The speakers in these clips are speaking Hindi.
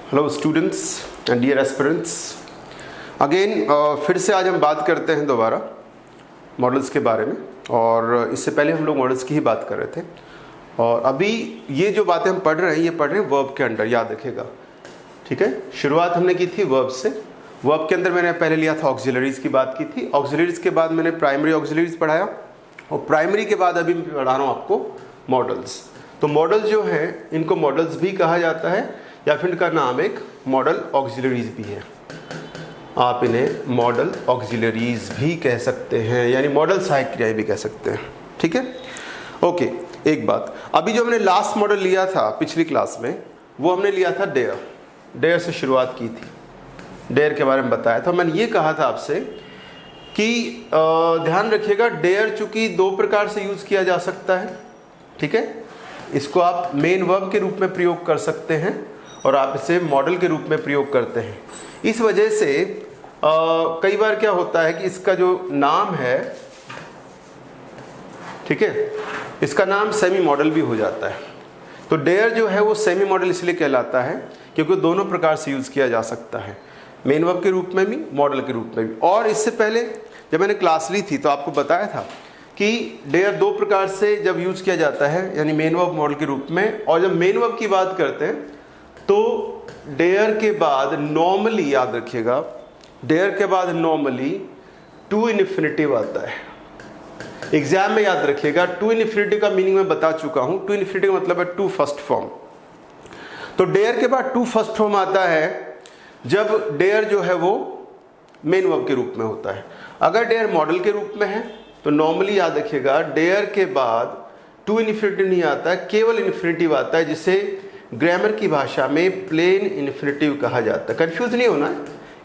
Hello students and dear aspirants, again फिर से आज हम बात करते हैं दोबारा मॉडल्स के बारे में। और इससे पहले हम लोग मॉडल्स की ही बात कर रहे थे, और अभी ये जो बातें हम पढ़ रहे हैं ये पढ़ रहे हैं वर्ब के अंडर, याद रखिएगा। ठीक है, शुरुआत हमने की थी वर्ब से। वर्ब के अंदर मैंने पहले लिया था ऑक्सिलरीज की बात की थी। ऑक्सिलरीज के बाद मैंने प्राइमरी ऑक्सिलरीज पढ़ाया, और प्राइमरी के बाद अभी मैं पढ़ा रहा हूँ आपको मॉडल्स। तो मॉडल्स जो है इनको मॉडल्स भी कहा जाता है, या फिर इनका नाम एक मॉडल ऑक्सिलरीज भी है। आप इन्हें मॉडल ऑक्सिलरीज भी कह सकते हैं, यानी मॉडल सहायक क्रियाएं भी कह सकते हैं। ठीक है, ओके। एक बात, अभी जो हमने लास्ट मॉडल लिया था पिछली क्लास में, वो हमने लिया था डेयर। डेयर से शुरुआत की थी, डेयर के बारे में बताया था। मैंने ये कहा था आपसे कि ध्यान रखिएगा, डेयर चूंकि दो प्रकार से यूज किया जा सकता है। ठीक है, इसको आप मेन वर्ब के रूप में प्रयोग कर सकते हैं, और आप इसे मॉडल के रूप में प्रयोग करते हैं। इस वजह से कई बार क्या होता है कि इसका जो नाम है, ठीक है, इसका नाम सेमी मॉडल भी हो जाता है। तो डेयर जो है वो सेमी मॉडल इसलिए कहलाता है क्योंकि दोनों प्रकार से यूज किया जा सकता है, मेन वर्ब के रूप में भी, मॉडल के रूप में भी। और इससे पहले जब मैंने क्लास ली थी तो आपको बताया था कि डेयर दो प्रकार से जब यूज किया जाता है, यानी मेन वर्ब मॉडल के रूप में। और जब मेन वर्ब की बात करते हैं तो डेयर के बाद नॉर्मली, याद रखिएगा, डेयर के बाद नॉर्मली टू इन्फिनिटिव आता है। एग्जाम में याद रखिएगा, टू इन्फिनिटिव का मीनिंग मैं बता चुका हूं। टू इन्फिनिटिव का मतलब है टू फर्स्ट फॉर्म। तो डेयर के बाद टू फर्स्ट फॉर्म आता है जब डेयर जो है वो मेन वर्ब के रूप में होता है। अगर डेयर मॉडल के रूप में है तो नॉर्मली याद रखिएगा डेयर के बाद टू इन्फिनिटिव नहीं आता है, केवल इन्फिनिटिव आता है, जिसे ग्रामर की भाषा में प्लेन इन्फिनिटिव कहा जाता है। कंफ्यूज नहीं होना है,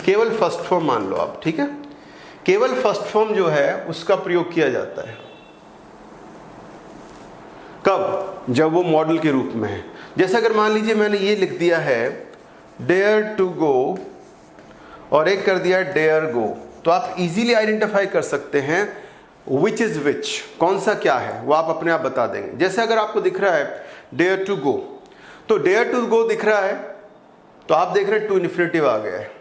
केवल फर्स्ट फॉर्म मान लो आप। ठीक है, केवल फर्स्ट फॉर्म जो है उसका प्रयोग किया जाता है। कब? जब वो मॉडल के रूप में है। जैसे अगर मान लीजिए मैंने ये लिख दिया है डेयर टू गो, और एक कर दिया डेयर गो, तो आप इजीली आइडेंटिफाई कर सकते हैं विच इज विच, कौन सा क्या है, वो आप अपने आप बता देंगे। जैसे अगर आपको दिख रहा है डेयर टू गो, तो डेयर टू गो दिख रहा है तो आप देख रहे हैं टू इन्फिनिटिव आ गया है।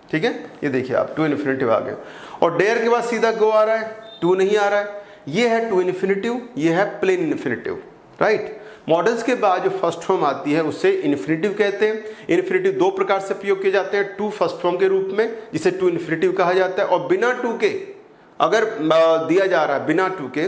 ठीक है, ये देखिए आप, टू इन्फिनिटिव आ गया। और डेयर के बाद सीधा गो आ रहा है, टू नहीं आ रहा है। ये है टू इन्फिनिटिव, ये है प्लेन इन्फिनिटिव। राइट, मॉडल्स के बाद जो फर्स्ट फॉर्म आती है उसे इन्फिनिटिव कहते हैं। इन्फिनिटिव दो प्रकार से प्रयोग किए जाते हैं, टू फर्स्ट फॉर्म के रूप में जिसे टू इन्फिनिटिव कहा जाता है, और बिना टू के अगर दिया जा रहा है, बिना टू के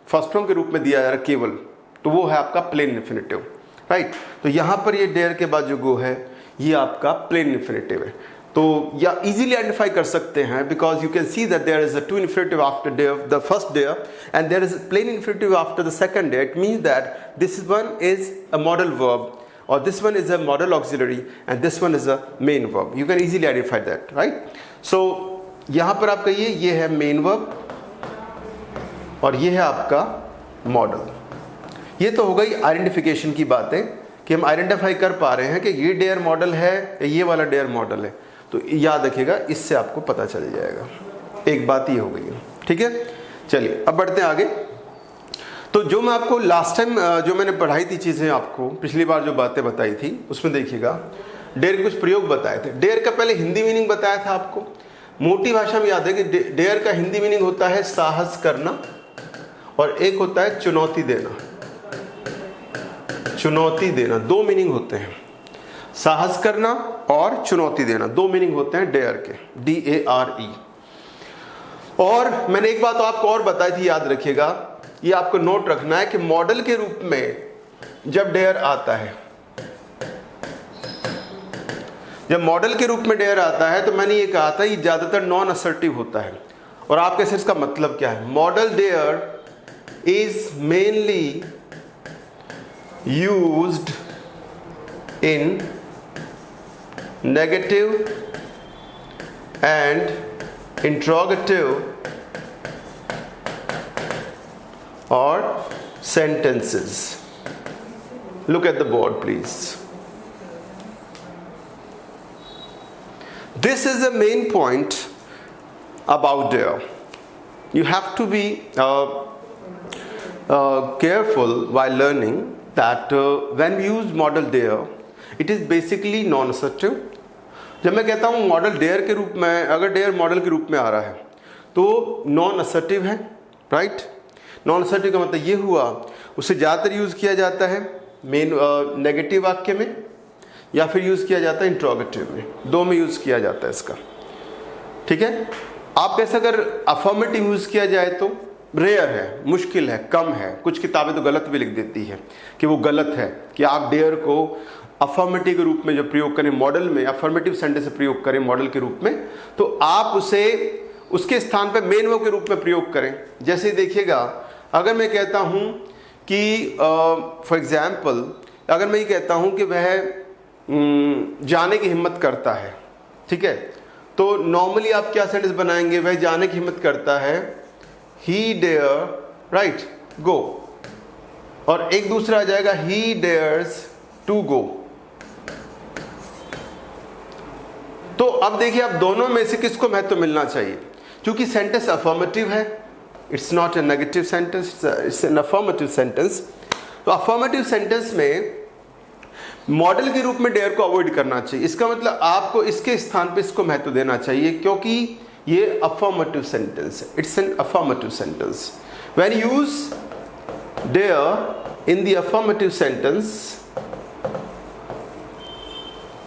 फर्स्ट फॉर्म के रूप में दिया जा रहा है केवल, तो वो है आपका प्लेन इन्फिनिटिव। राइट, तो यहां पर ये डेयर के बाद जो गो है ये आपका प्लेन इन्फिनिटिव है। तो या इजीली आइडेंटिफाई कर सकते हैं, because you can see that there is a to infinitive after dare, the first dare, and there is plain infinitive after the second dare. It means that this one is a modal verb, और this one is a modal auxiliary, and this one is a main verb. You can easily identify that. Right, so यहां पर आप कहिए ये है मेन वर्ब और ये है आपका मॉडल। ये तो हो गई आइडेंटिफिकेशन की बातें कि हम आइडेंटिफाई कर पा रहे हैं कि ये डेयर मॉडल है या ये वाला डेयर मॉडल है। तो याद रखिएगा, इससे आपको पता चल जाएगा। एक बात ये हो गई है। ठीक है, चलिए अब बढ़ते हैं आगे। तो जो मैं आपको लास्ट टाइम जो मैंने पढ़ाई थी चीज़ें, आपको पिछली बार जो बातें बताई थी उसमें देखिएगा डेयर के कुछ प्रयोग बताए थे। डेयर का पहले हिंदी मीनिंग बताया था आपको। मोटी भाषा में याद है कि डेयर का हिंदी मीनिंग होता है साहस करना, और एक होता है चुनौती देना। चुनौती देना, दो मीनिंग होते हैं, साहस करना और चुनौती देना, दो मीनिंग होते हैं डेयर के, DARE। और मैंने एक बात आपको और बताई थी, याद रखिएगा, ये आपको नोट रखना है कि मॉडल के रूप में जब डेयर आता है, जब मॉडल के रूप में डेयर आता है, तो मैंने ये कहा था ये ज्यादातर नॉन असर्टिव होता है। और आप कैसे, इसका मतलब क्या है? Modal dare is mainly used in negative and interrogative or sentences. Look at the board, please. This is the main point about there. You have to be careful while learning that when we use model there, it is basically non assertive. जब मैं कहता हूँ मॉडल डेयर के रूप में, अगर डेयर मॉडल के रूप में आ रहा है तो नॉन असर्टिव है, राइट। नॉन असर्टिव का मतलब ये हुआ उसे ज़्यादातर यूज़ किया जाता है मेन नेगेटिव वाक्य में, या फिर यूज़ किया जाता है इंट्रोगेटिव में, दो में यूज़ किया जाता है इसका, ठीक है। आप कैसे अगर अफर्मेटिव यूज़ किया जाए तो रेयर है, मुश्किल है, कम है। कुछ किताबें तो गलत भी लिख देती है कि वो गलत है कि आप डेयर को अफर्मेटिव के रूप में जो प्रयोग करें मॉडल में, अफर्मेटिव सेंटेंस से प्रयोग करें मॉडल के रूप में, तो आप उसे उसके स्थान पर मेन वर्ब के रूप में प्रयोग करें। जैसे देखिएगा, अगर मैं कहता हूँ कि फॉर एग्जाम्पल अगर मैं ये कहता हूँ कि वह जाने की हिम्मत करता है, ठीक है, तो नॉर्मली आप क्या सेंटेंस बनाएंगे, वह जाने की हिम्मत करता है, ही डेयर राइट गो, और एक दूसरा आ जाएगा ही डेयर्स टू गो। तो अब देखिए, अब दोनों में से किसको महत्व मिलना चाहिए, क्योंकि सेंटेंस अफर्मेटिव है, it's not a negative sentence, it's an affirmative sentence. तो अफर्मेटिव सेंटेंस में मॉडल के रूप में डेयर को अवॉइड करना चाहिए। इसका मतलब आपको इसके स्थान पे इसको महत्व देना चाहिए, क्योंकि ये अफर्मेटिव सेंटेंस है, it's an affirmative sentence. When use dare in the affirmative sentence,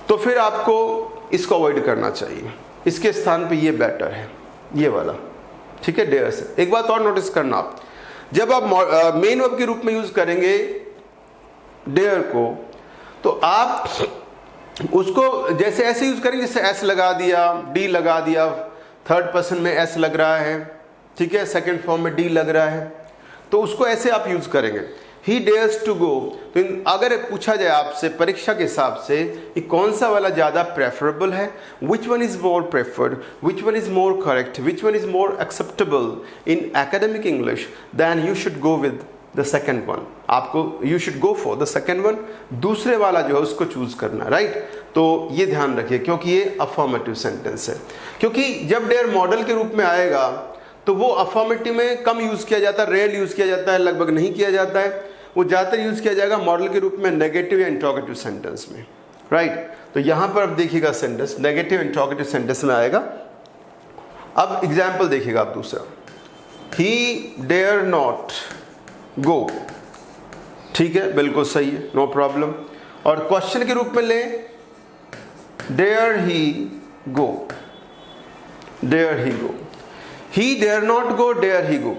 तो फिर आपको इसको अवॉइड करना चाहिए, इसके स्थान पे ये बेटर है, ये वाला, ठीक है, डेयर से। एक बात और नोटिस करना, आप जब आप मेन वर्ब के रूप में यूज करेंगे डेयर को, तो आप उसको जैसे ऐसे यूज करेंगे, जैसे एस लगा दिया, डी लगा दिया, थर्ड पर्सन में एस लग रहा है, ठीक है, सेकंड फॉर्म में डी लग रहा है, तो उसको ऐसे आप यूज करेंगे, ही डेयर्स टू गो। तो अगर पूछा जाए आपसे परीक्षा के हिसाब से कि कौन सा वाला ज़्यादा प्रेफरेबल है, which one is more preferred, which one is more correct, which one is more acceptable in academic English, then you should go with the second one. आपको you should go for the second one, दूसरे वाला जो है उसको चूज करना, राइट। तो ये ध्यान रखिए, क्योंकि ये अफर्मेटिव सेंटेंस है। क्योंकि जब डेयर मॉडल के रूप में आएगा तो वो अफर्मेटिव में कम यूज किया जाता है, रेयर यूज किया जाता है, लगभग नहीं किया जाता है। वो ज़्यादातर यूज किया जाएगा मॉडल के रूप में नेगेटिव या इंट्रोगेटिव सेंटेंस में, राइट। तो यहां पर अब देखिएगा सेंटेंस नेगेटिव इंट्रोगेटिव सेंटेंस में आएगा। अब एग्जाम्पल देखिएगा आप दूसरा, ही डेयर नॉट गो, ठीक है, बिल्कुल सही है, नो प्रॉब्लम। और क्वेश्चन के रूप में ले, dare he go, dare he go, he dare not go, dare he go.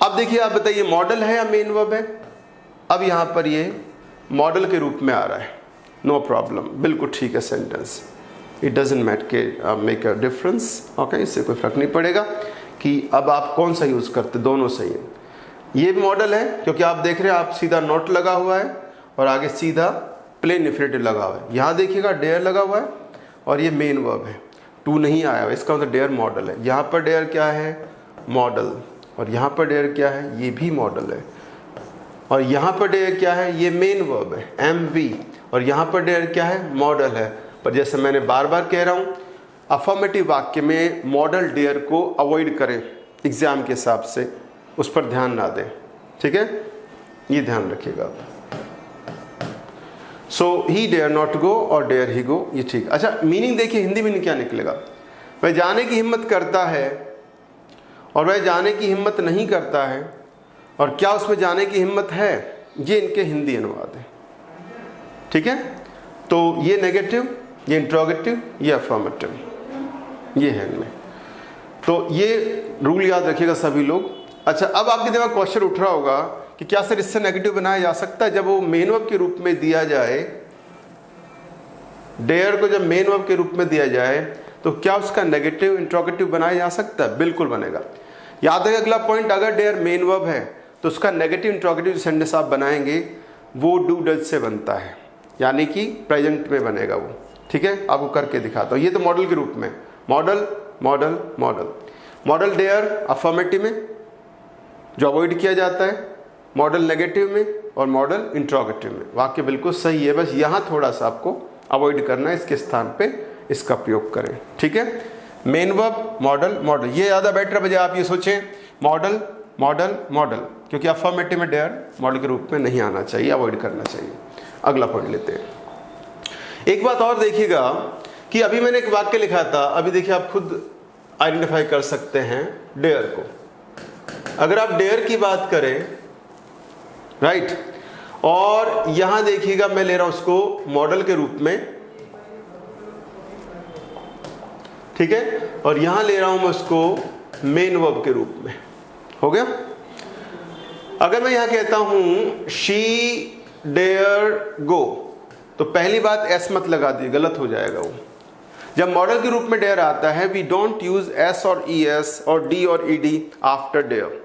अब देखिए, आप बताइए मॉडल है या मेन वर्ब है। अब यहां पर ये मॉडल के रूप में आ रहा है, नो प्रॉब्लम, बिल्कुल ठीक है sentence, it doesn't make a difference, okay, इससे कोई फर्क नहीं पड़ेगा कि अब आप कौन सा यूज करते, दोनों सही है। ये भी मॉडल है, क्योंकि आप देख रहे हैं आप सीधा नॉट लगा हुआ है और आगे सीधा प्लेन इंफिनिटिव लगा हुआ है। यहाँ देखिएगा डेयर लगा हुआ है और ये मेन वर्ब है, टू नहीं आया हुआ, इसका मतलब डेयर मॉडल है। यहाँ पर डेयर क्या है, मॉडल, और यहाँ पर डेयर क्या है, ये भी मॉडल है, और यहाँ पर डेयर क्या है, ये मेन वर्ब है, MV, और यहाँ पर डेयर क्या है, मॉडल है। पर जैसे मैंने बार बार कह रहा हूँ, अफर्मेटिव वाक्य में मॉडल डेयर को अवॉइड करें एग्जाम के हिसाब से, उस पर ध्यान ना दें, ठीक है, ये ध्यान रखिएगा। सो ही डेयर नॉट गो और डेयर ही गो, ये ठीक। अच्छा, मीनिंग देखिए, हिंदी मीनिंग क्या निकलेगा, वह जाने की हिम्मत करता है और वह जाने की हिम्मत नहीं करता है, और क्या उसमें जाने की हिम्मत है, ये इनके हिंदी अनुवाद है, ठीक है। तो ये नेगेटिव, ये इंट्रोगेटिव, ये अफर्मेटिव, ये है इनमें। तो ये रूल याद रखिएगा सभी लोग। अच्छा, अब आपके दिमाग में क्वेश्चन उठ रहा होगा कि क्या सर इससे नेगेटिव बनाया जा सकता है, जब वो मेन वर्ब के रूप में दिया जाए, डेयर को जब मेन वर्ब के रूप में दिया जाए, तो क्या उसका नेगेटिव इंट्रोगेटिव बनाया जा सकता है, बिल्कुल बनेगा। याद है अगला पॉइंट, अगर डेयर मेन वर्ब है तो उसका नेगेटिव इंट्रोगेटिव सेंटेंस आप बनाएंगे वो डू डज से बनता है, यानी कि प्रेजेंट में बनेगा वो, ठीक है। आपको करके दिखाता हूँ। ये तो मॉडल के रूप में, model model model, model dare affirmative में जो अवॉइड किया जाता है, मॉडल नेगेटिव में और मॉडल इंट्रोगेटिव में। वाक्य बिल्कुल सही है, बस यहाँ थोड़ा सा आपको अवॉइड करना है, इसके स्थान पे इसका प्रयोग करें, ठीक है। मेन वर्ब, मॉडल मॉडल, ये ज़्यादा बेटर बजाय आप ये सोचें मॉडल मॉडल मॉडल, क्योंकि अफर्मेटिव में डेयर मॉडल के रूप में नहीं आना चाहिए, अवॉइड करना चाहिए। अगला पॉइंट लेते हैं। एक बात और देखिएगा कि अभी मैंने एक वाक्य लिखा था, अभी देखिए आप खुद आइडेंटिफाई कर सकते हैं डेयर को। अगर आप डेयर की बात करें, राइट, और यहां देखिएगा मैं ले रहा हूं उसको मॉडल के रूप में, ठीक है, और यहां ले रहा हूं मैं उसको मेन वर्ब के रूप में। हो गया। अगर मैं यहां कहता हूं शी डेयर गो, तो पहली बात एस मत लगा दी, गलत हो जाएगा वो। जब मॉडल के रूप में डेयर आता है, वी डोंट यूज एस और ई एस और डी और ई डी आफ्टर डेयर।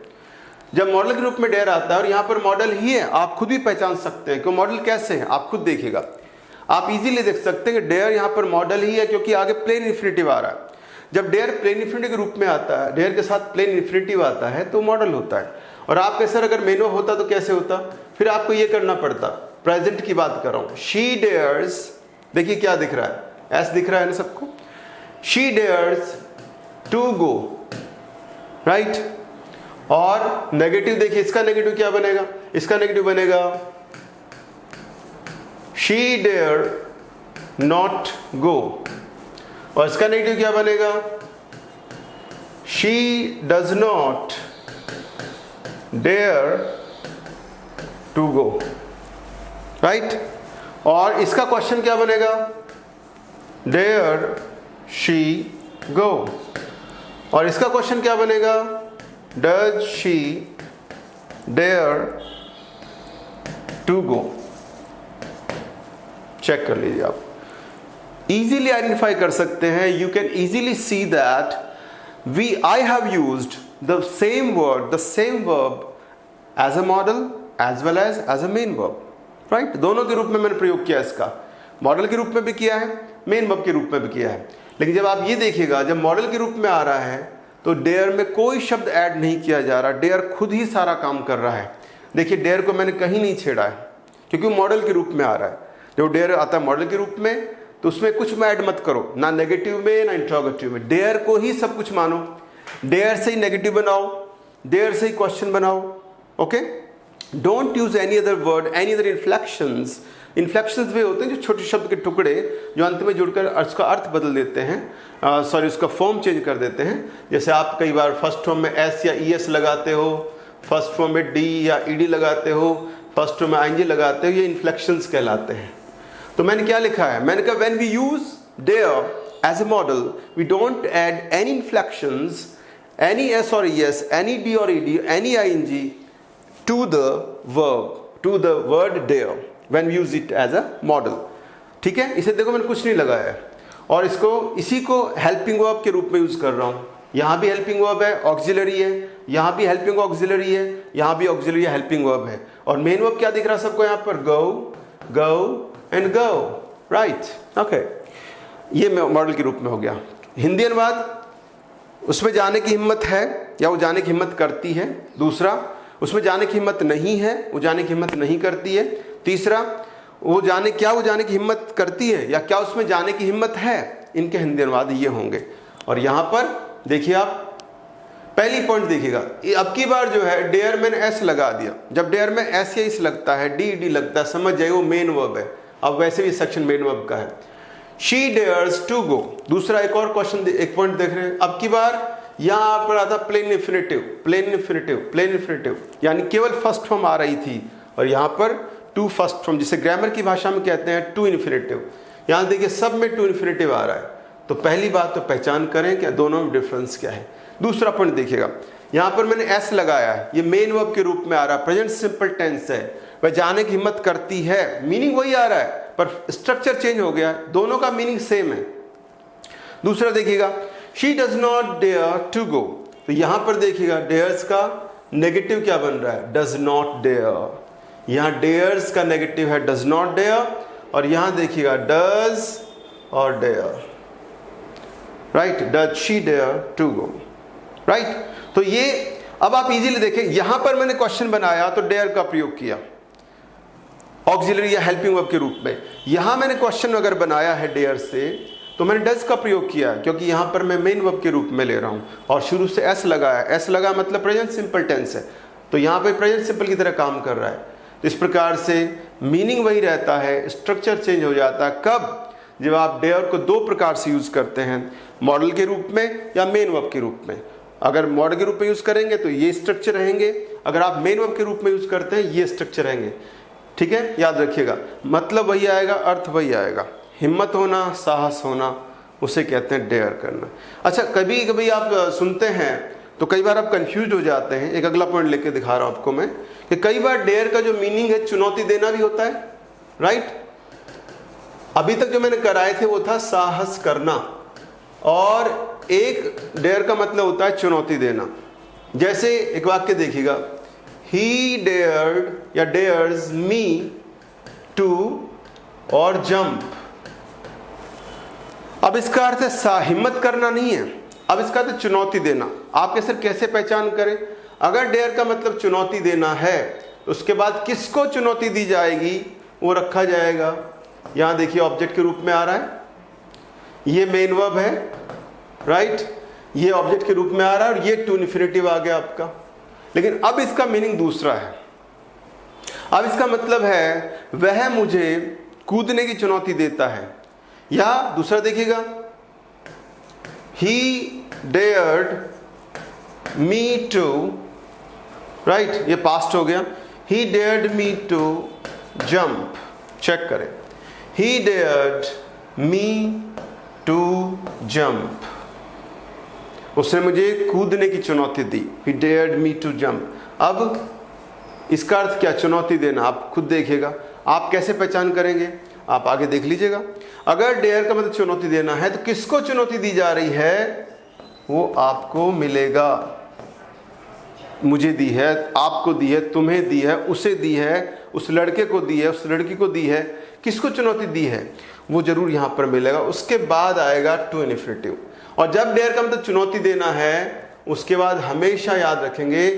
जब मॉडल के रूप में डेयर आता है और यहां पर मॉडल ही है, आप खुद भी पहचान सकते हैं कि मॉडल कैसे है, आप खुद देखिएगा। आप इजीली देख सकते हैं कि डेयर यहां पर मॉडल ही है, क्योंकि आगे प्लेन इन्फिनिटिव आ रहा है। जब डेयर प्लेन इन्फिनिटिव के रूप में आता है, डेयर के साथ प्लेन इन्फिनिटिव आता है, तो मॉडल होता है। और आपके सर अगर मेन वर्ब होता तो कैसे होता, फिर आपको ये करना पड़ता। प्रेजेंट की बात कर रहा हूं, शी डेयर्स, देखिए क्या दिख रहा है, एस दिख रहा है ना सबको, she dares to go, right. और नेगेटिव देखिए, इसका नेगेटिव क्या बनेगा, इसका नेगेटिव बनेगा शी डेयर नॉट गो, और इसका नेगेटिव क्या बनेगा, she does not dare to go, right. और इसका क्वेश्चन क्या बनेगा, डेयर शी गो, और इसका क्वेश्चन क्या बनेगा, does she dare to go. Check कर लीजिए आप, इजीली आइडेंटिफाई कर सकते हैं। You can easily see that I have used the same word, the same verb as a model as well as a main verb, right. दोनों के रूप में मैंने प्रयोग किया, इसका मॉडल के रूप में भी किया है, मेन वर्ब के रूप में भी किया है। लेकिन जब आप ये देखिएगा, जब मॉडल के रूप में आ रहा है तो डेयर में कोई शब्द ऐड नहीं किया जा रहा, डेयर खुद ही सारा काम कर रहा है। देखिए डेयर को मैंने कहीं नहीं छेड़ा है, क्योंकि मॉडल के रूप में आ रहा है। जब डेयर आता है मॉडल के रूप में, तो उसमें कुछ में ऐड मत करो, ना नेगेटिव में ना इंट्रोगेटिव में, डेयर को ही सब कुछ मानो। डेयर से ही नेगेटिव बनाओ, डेयर से ही क्वेश्चन बनाओ, okay. Don't use any other word, any other inflections. Inflections वे होते हैं जो छोटे शब्द के टुकड़े जो अंत में जुड़कर उसका अर्थ बदल देते हैं, सॉरी उसका फॉर्म चेंज कर देते हैं। जैसे आप कई बार फर्स्ट फॉर्म में एस या ई एस लगाते हो, फर्स्ट फॉर्म में डी या ई डी लगाते हो, फर्स्ट फॉर्म में आई एन जी लगाते हो, ये इन्फ्लेक्शंस कहलाते हैं। तो मैंने क्या लिखा है, मैंने कहा when we use dare as a model we don't add any inflections, any S और ई एस, एनी डी और E D, any I N G to the verb, to the word dare when we use it as a model, ठीक है। इसे देखो मैंने कुछ नहीं लगाया है, और इसको इसी को हेल्पिंग वर्ब के रूप में यूज कर रहा हूं। यहां भी हेल्पिंग वर्ब है, ऑक्सिलरी है, यहां भी हेल्पिंग ऑक्सिलरी है, यहां भी ऑक्सिलरी हेल्पिंग वर्ब है। और मेन वर्ब क्या दिख रहा है सबको यहां पर, go, go and go, right, okay. ये मॉडल के रूप में हो गया। हिंदी अनुवाद, उसमें जाने की हिम्मत है या वो जाने की हिम्मत करती है। दूसरा, उसमें जाने की हिम्मत नहीं है, वो जाने की हिम्मत नहीं करती है। तीसरा, वो जाने की हिम्मत करती है या क्या उसमें जाने की हिम्मत है। इनके हिंदी अनुवाद ये होंगे। और यहां पर देखिए आप पहली पॉइंट देखिएगा, अब की बार जो है डेयर मैंने एस लगा दिया। जब डेयर में एस या इस लगता है, डी डी लगता है, समझ जाइए वो मेन वर्ब है। अब वैसे भी सेक्शन मेन वर्ब का है। She dares to go. दूसरा एक और क्वेश्चन, एक पॉइंट देख रहे हैं, अब की बार यहां पर आता plain infinitive, plain infinitive, plain infinitive, यानी केवल फर्स्ट फॉर्म आ रही थी, और यहां पर टू फर्स्ट फॉर्म, जिसे ग्रामर की भाषा में कहते हैं टू इन्फिनिटिव। यहां देखिए सब में टू इन्फिनिटिव आ रहा है। तो पहली बात तो पहचान करें कि दोनों में डिफरेंस क्या है। दूसरा पॉइंट देखिएगा, यहां पर मैंने एस लगाया है, ये मेन वर्ब के रूप में आ रहा है, प्रेजेंट सिंपल टेंस है। वह जाने की हिम्मत करती है, मीनिंग वही आ रहा है पर स्ट्रक्चर चेंज हो गया, दोनों का मीनिंग सेम है। दूसरा देखिएगा, she does not dare to go. तो यहां पर देखिएगा डेयर्स का नेगेटिव क्या बन रहा है, डज नॉट डेयर। यहां डेयर्स का नेगेटिव है डज नॉट डेयर, और यहां देखिएगा डज और dare, right, does she dare to go, right. तो ये अब आप इजीली देखें, यहां पर मैंने क्वेश्चन बनाया तो डेयर का प्रयोग किया ऑक्सिलरी या हेल्पिंग वर्ब के रूप में। यहां मैंने क्वेश्चन अगर बनाया है डेयर से तो मैंने डज का प्रयोग किया, क्योंकि यहां पर मैं मेन वर्ब के रूप में ले रहा हूं और शुरू से एस लगाया। एस लगा मतलब प्रेजेंट सिंपल टेंस है, तो यहां पे प्रेजेंट सिंपल की तरह काम कर रहा है। तो इस प्रकार से मीनिंग वही रहता है, स्ट्रक्चर चेंज हो जाता है। कब? जब आप डेयर को दो प्रकार से यूज करते हैं, मॉडल के रूप में या मेन वर्ब के रूप में। अगर मॉडल के रूप में यूज करेंगे तो ये स्ट्रक्चर रहेंगे, अगर आप मेन वर्ब के रूप में यूज करते हैं ये स्ट्रक्चर रहेंगे। ठीक है, याद रखिएगा, मतलब वही आएगा, अर्थ वही आएगा। हिम्मत होना, साहस होना, उसे कहते हैं डेयर करना। अच्छा, कभी कभी आप सुनते हैं तो कई बार आप कंफ्यूज हो जाते हैं। एक अगला पॉइंट लेके दिखा रहा हूं आपको मैं कि कई बार डेयर का जो मीनिंग है चुनौती देना भी होता है, राइट। अभी तक जो मैंने कराए थे वो था साहस करना, और एक डेयर का मतलब होता है चुनौती देना। जैसे एक वाक्य देखिएगा, ही डेयर्ड या डेयर्स मी टू और जंप। अब इसका अर्थ है हिम्मत करना नहीं है, अब इसका अर्थ चुनौती देना। आप कैसे पहचान करें? अगर डेयर का मतलब चुनौती देना है तो उसके बाद किसको चुनौती दी जाएगी वो रखा जाएगा। यहां देखिए ऑब्जेक्ट के रूप में आ रहा है, ये मेन वर्ब है, राइट, ये ऑब्जेक्ट के रूप में आ रहा है और ये टू इन्फिनिटिव आ गया आपका। लेकिन अब इसका मीनिंग दूसरा है। अब इसका मतलब है वह मुझे कूदने की चुनौती देता है। या दूसरा देखिएगा, he dared me to, right, ये पास्ट हो गया, he dared me to jump. Check करें, he dared me to jump, उसने मुझे कूदने की चुनौती दी, he dared me to jump. अब इसका अर्थ क्या? चुनौती देना। आप खुद देखिएगा, आप कैसे पहचान करेंगे, आप आगे देख लीजिएगा। अगर डेयर का मतलब चुनौती देना है तो किसको चुनौती दी जा रही है वो आपको मिलेगा। मुझे दी है, आपको दी है, तुम्हें दी है, उसे दी है, उस लड़के को दी है, उस लड़की को दी है, किसको चुनौती दी है वो जरूर यहां पर मिलेगा। उसके बाद आएगा टू इन्फिनिटिव। और जब डेयर का मतलब चुनौती देना है उसके बाद हमेशा याद रखेंगे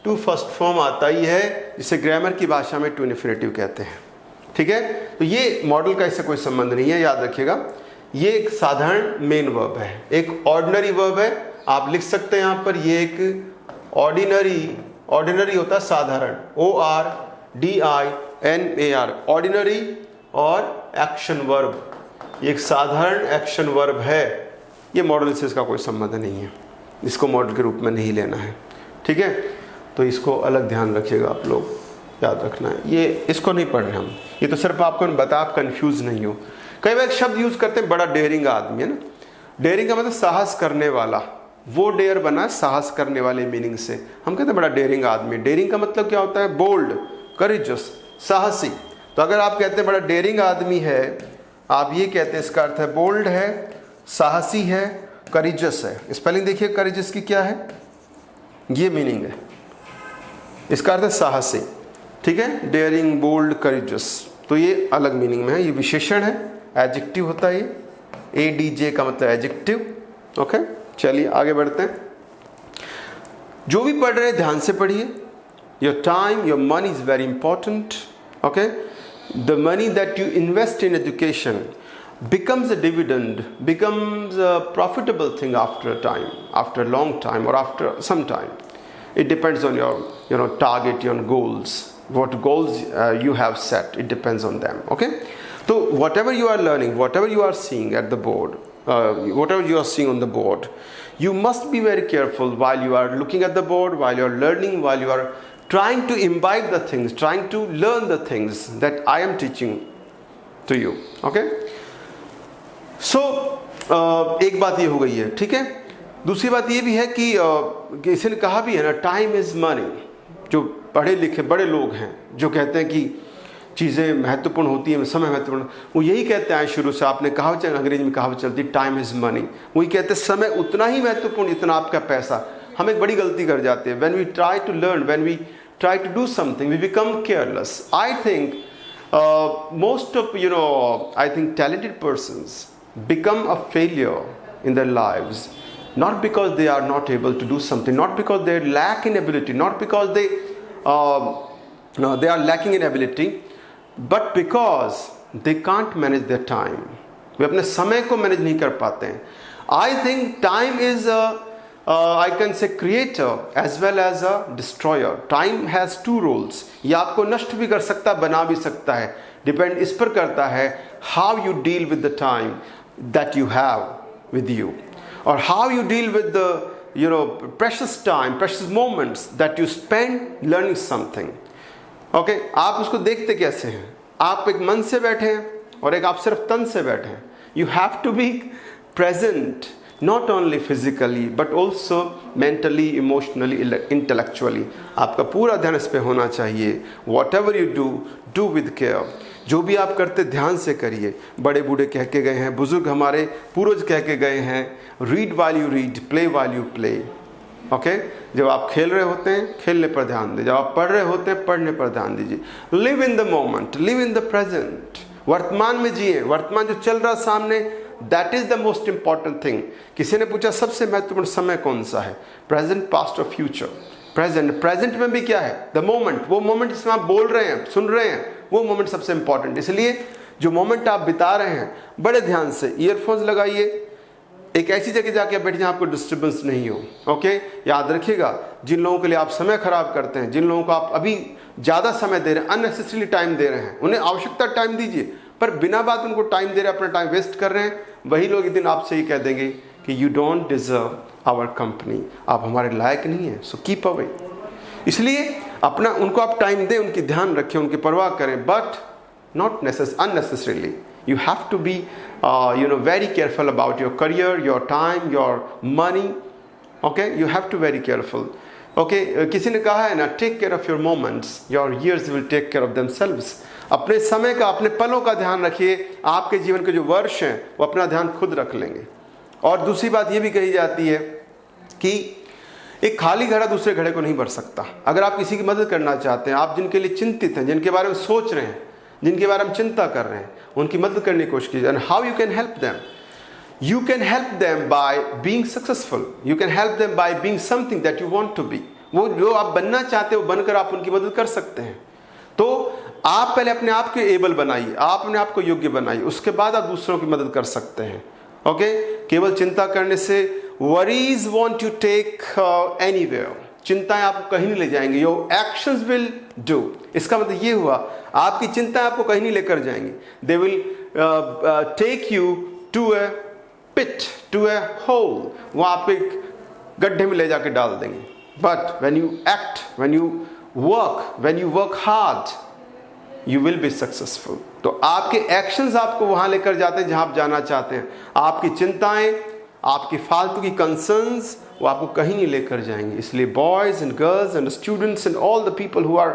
टू फर्स्ट फॉर्म आता ही है, जिसे ग्रामर की भाषा में टू इन्फिनिटिव कहते हैं। ठीक है, तो ये मॉडल का इससे कोई संबंध नहीं है, याद रखिएगा। ये एक साधारण मेन वर्ब है, एक ऑर्डिनरी वर्ब है। आप लिख सकते हैं यहां पर, ये एक ऑर्डिनरी होता है साधारण, ORDINAR, ऑर्डिनरी और एक्शन वर्ब, ये एक साधारण एक्शन वर्ब है। ये मॉडल से इसका कोई संबंध नहीं है, इसको मॉडल के रूप में नहीं लेना है। ठीक है, तो इसको अलग ध्यान रखिएगा, आप लोग याद रखना है। ये इसको नहीं पढ़ रहे हम, ये तो सिर्फ आपको बता, आप कंफ्यूज नहीं हो। कई बार एक शब्द यूज करते हैं, बड़ा डेयरिंग आदमी है ना। डेयरिंग का मतलब साहस करने वाला, वो डेयर बना है साहस करने वाले मीनिंग से। हम कहते हैं बड़ा डेयरिंग आदमी। डेयरिंग का मतलब क्या होता है? बोल्ड, करेजस, साहसी। तो अगर आप कहते हैं बड़ा डेयरिंग आदमी है, आप ये कहते हैं इसका अर्थ है बोल्ड है, साहसी है, करेजस है। स्पेलिंग देखिए करेजस की क्या है, ये मीनिंग है, इसका अर्थ है साहसी। ठीक है, डेयरिंग, बोल्ड, करेजस, तो ये अलग मीनिंग में है, ये विशेषण है, एडजेक्टिव होता है ये, ADJ का मतलब एडजेक्टिव। ओके, चलिए आगे बढ़ते हैं। जो भी पढ़ रहे हैं ध्यान से पढ़िए। Your time, your money is very important. Okay, the money that you invest in education becomes a dividend, becomes a profitable thing after a time, after a long time or after some time. It depends on your target, your goals, what goals you have set. It depends on them. Okay, so whatever you are learning, whatever you are seeing at the board, whatever you are seeing on the board, you must be very careful while you are looking at the board, while you are learning, while you are trying to imbibe the things, trying to learn the things that I am teaching to you. Okay, so एक बात ये हो गई है। ठीक है, दूसरी बात ये भी है कि किसी ने कहा भी है ना, टाइम इज मनी। जो पढ़े लिखे बड़े लोग हैं जो कहते हैं कि चीज़ें महत्वपूर्ण होती हैं, समय महत्वपूर्ण, वो यही कहते हैं शुरू से। आपने कहावत, अंग्रेजी में कहावत चलती, टाइम इज मनी। वही कहते हैं समय उतना ही महत्वपूर्ण जितना आपका पैसा। हम एक बड़ी गलती कर जाते हैं। When we try to learn, when we try to do something, we become careless. I think most of I think talented persons become a failure in their lives, not because they are not able to do something, not because they lack in ability, not because they are lacking in ability, but because they can't manage their time. वे अपने समय को मैनेज नहीं कर पाते हैं। I think time is I can say creator as well as a destroyer. Time has two roles. ये आपको नष्ट भी कर सकता है, बना भी सकता है. डिपेंड इस पर करता है how you deal with the time that you have with you, or how you deal with the precious time, precious moments that you spend learning something. Okay? आप उसको देखते कैसे हैं? आप एक मन से बैठे हैं और एक आप सिर्फ तन से बैठे हैं. You have to be present. Not only physically but also mentally, emotionally, intellectually. आपका पूरा ध्यान इस पे होना चाहिए. Whatever you do, do with care. जो भी आप करते ध्यान से करिए. बड़े बूढ़े कह के गए हैं, बुजुर्ग हमारे पूर्वज कह के गए हैं, read while you read, play while you play. Okay? जब आप खेल रहे होते हैं, खेलने पर ध्यान दीजिए. जब आप पढ़ रहे होते हैं, पढ़ने पर ध्यान दीजिए. Live in the moment, live in the present. वर्तमान में जिए. वर्तमान जो चल रहा सामने, that is the most important thing. किसी ने पूछा सबसे महत्वपूर्ण समय कौन सा है? प्रेजेंट, पास्ट और फ्यूचर. प्रेजेंट में भी क्या है? The moment. वो मोमेंट जिसमें आप बोल रहे हैं, सुन रहे हैं, वो मोमेंट सबसे इंपॉर्टेंट. इसलिए जो मोमेंट आप बिता रहे हैं, बड़े ध्यान से ईयरफोन्स लगाइए. एक ऐसी जगह जाके बैठ जहाँ आपको डिस्टर्बेंस नहीं हो. ओके? याद रखिएगा, जिन लोगों के लिए आप समय खराब करते हैं, जिन लोगों को आप अभी ज़्यादा समय दे रहे हैं, अननेसेसरी टाइम दे रहे हैं, उन्हें आवश्यकता टाइम दीजिए. पर बिना बात उनको टाइम दे रहे, अपना टाइम वेस्ट कर रहे हैं, वही लोग एक दिन आपसे ही कह देंगे कि you don't deserve our company. आप हमारे लायक नहीं हैं, सो कीप अवे. इसलिए अपना उनको आप टाइम दें, उनकी ध्यान रखें, उनकी परवाह करें, but not unnecessarily. You have to be very careful about your career, your time, your money. Okay? You have to very careful. Okay? किसी ने कहा है ना, take care of your moments, your years will take care of themselves. अपने समय का, अपने पलों का ध्यान रखिए. आपके जीवन के जो वर्ष हैं वो अपना ध्यान खुद रख लेंगे. और दूसरी बात ये भी कही जाती है कि एक खाली घड़ा दूसरे घड़े को नहीं भर सकता. अगर आप किसी की मदद करना चाहते हैं, आप जिनके लिए चिंतित हैं, जिनके बारे में सोच रहे हैं, जिनके बारे में चिंता कर रहे हैं, उनकी मदद करने की कोशिश कीजिए. And how you can help them? You can help them by being successful. You can help them by being something that you want to be. वो जो आप बनना चाहते हो, बनकर आप उनकी मदद कर सकते हैं. तो आप पहले अपने आप को एबल बनाइए, आप अपने आप को योग्य बनाइए, उसके बाद आप दूसरों की मदद कर सकते हैं. ओके? केवल चिंता करने से worries won't to take anywhere. चिंताएं आपको कहीं नहीं ले जाएंगे. Your actions will do. इसका मतलब ये हुआ, आपकी चिंताएं आपको कहीं नहीं लेकर जाएंगी. They will take you to a pit, to a hole. वहां आप एक गड्ढे में ले जाके डाल देंगे. But when you act, when you work hard, you will be successful. तो आपके एक्शंस आपको वहां लेकर जाते हैं जहां आप जाना चाहते हैं. आपकी चिंताएं, आपकी फालतू की कंसर्न्स, वो आपको कहीं नहीं लेकर जाएंगे. इसलिए boys and girls and students and all the people who are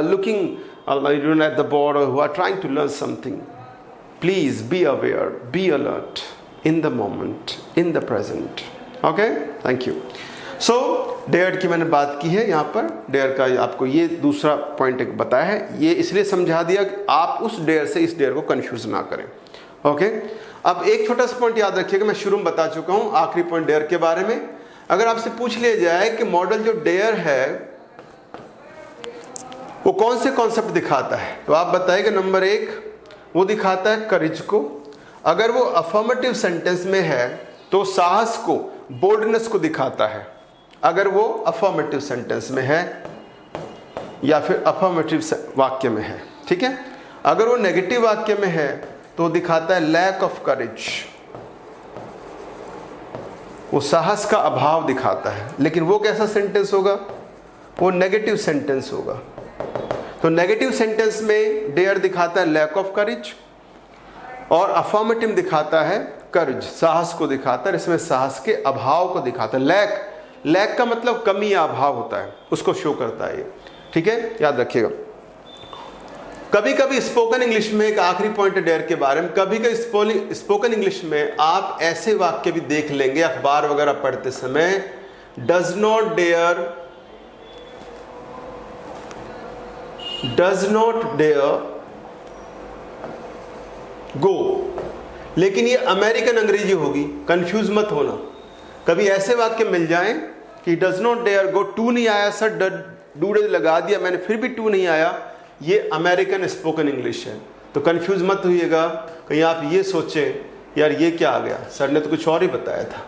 looking at the board और who are trying to learn something, please be aware, be alert in the moment, in the present. Okay? Thank you. So, dare की मैंने बात की है यहाँ पर. डेयर का आपको ये दूसरा पॉइंट एक बताया है. ये इसलिए समझा दिया कि आप उस डेयर से इस डेयर को कंफ्यूज ना करें. ओके? अब एक छोटा सा पॉइंट याद रखिएगा, मैं शुरू में बता चुका हूँ. आखिरी पॉइंट डेयर के बारे में. अगर आपसे पूछ लिया जाए कि मॉडल जो डेयर है वो कौन से कॉन्सेप्ट दिखाता है, तो आप बताइएगा नंबर 1 वो दिखाता है करेज को. अगर वो अफर्मेटिव सेंटेंस में है तो साहस को, बोल्डनेस को दिखाता है. अगर वो अफर्मेटिव सेंटेंस में है या फिर अफर्मेटिव वाक्य में है. ठीक है? अगर वो नेगेटिव वाक्य में है तो दिखाता है लैक ऑफ करेज, वो साहस का अभाव दिखाता है. लेकिन वो कैसा सेंटेंस होगा? वो नेगेटिव सेंटेंस होगा. तो नेगेटिव सेंटेंस में डेयर दिखाता है लैक ऑफ करेज और अफर्मेटिव दिखाता है करेज, साहस को दिखाता है. इसमें साहस के अभाव को दिखाता है. लैक का मतलब कमी या अभाव होता है, उसको शो करता है ये. ठीक है? याद रखिएगा. कभी कभी स्पोकन इंग्लिश में एक आखिरी पॉइंट है डेयर के बारे में. कभी कभी स्पोकन इंग्लिश में आप ऐसे वाक्य भी देख लेंगे अखबार वगैरह पढ़ते समय, डज नॉट डेयर गो. लेकिन ये अमेरिकन अंग्रेजी होगी, कंफ्यूज मत होना. कभी ऐसे वाक्य मिल जाएं कि does not dare go, to नहीं आया सर, डूडे लगा दिया मैंने फिर भी टू नहीं आया, ये अमेरिकन स्पोकन इंग्लिश है. तो कंफ्यूज मत होइएगा, कहीं आप ये सोचें यार ये क्या आ गया, सर ने तो कुछ और ही बताया था.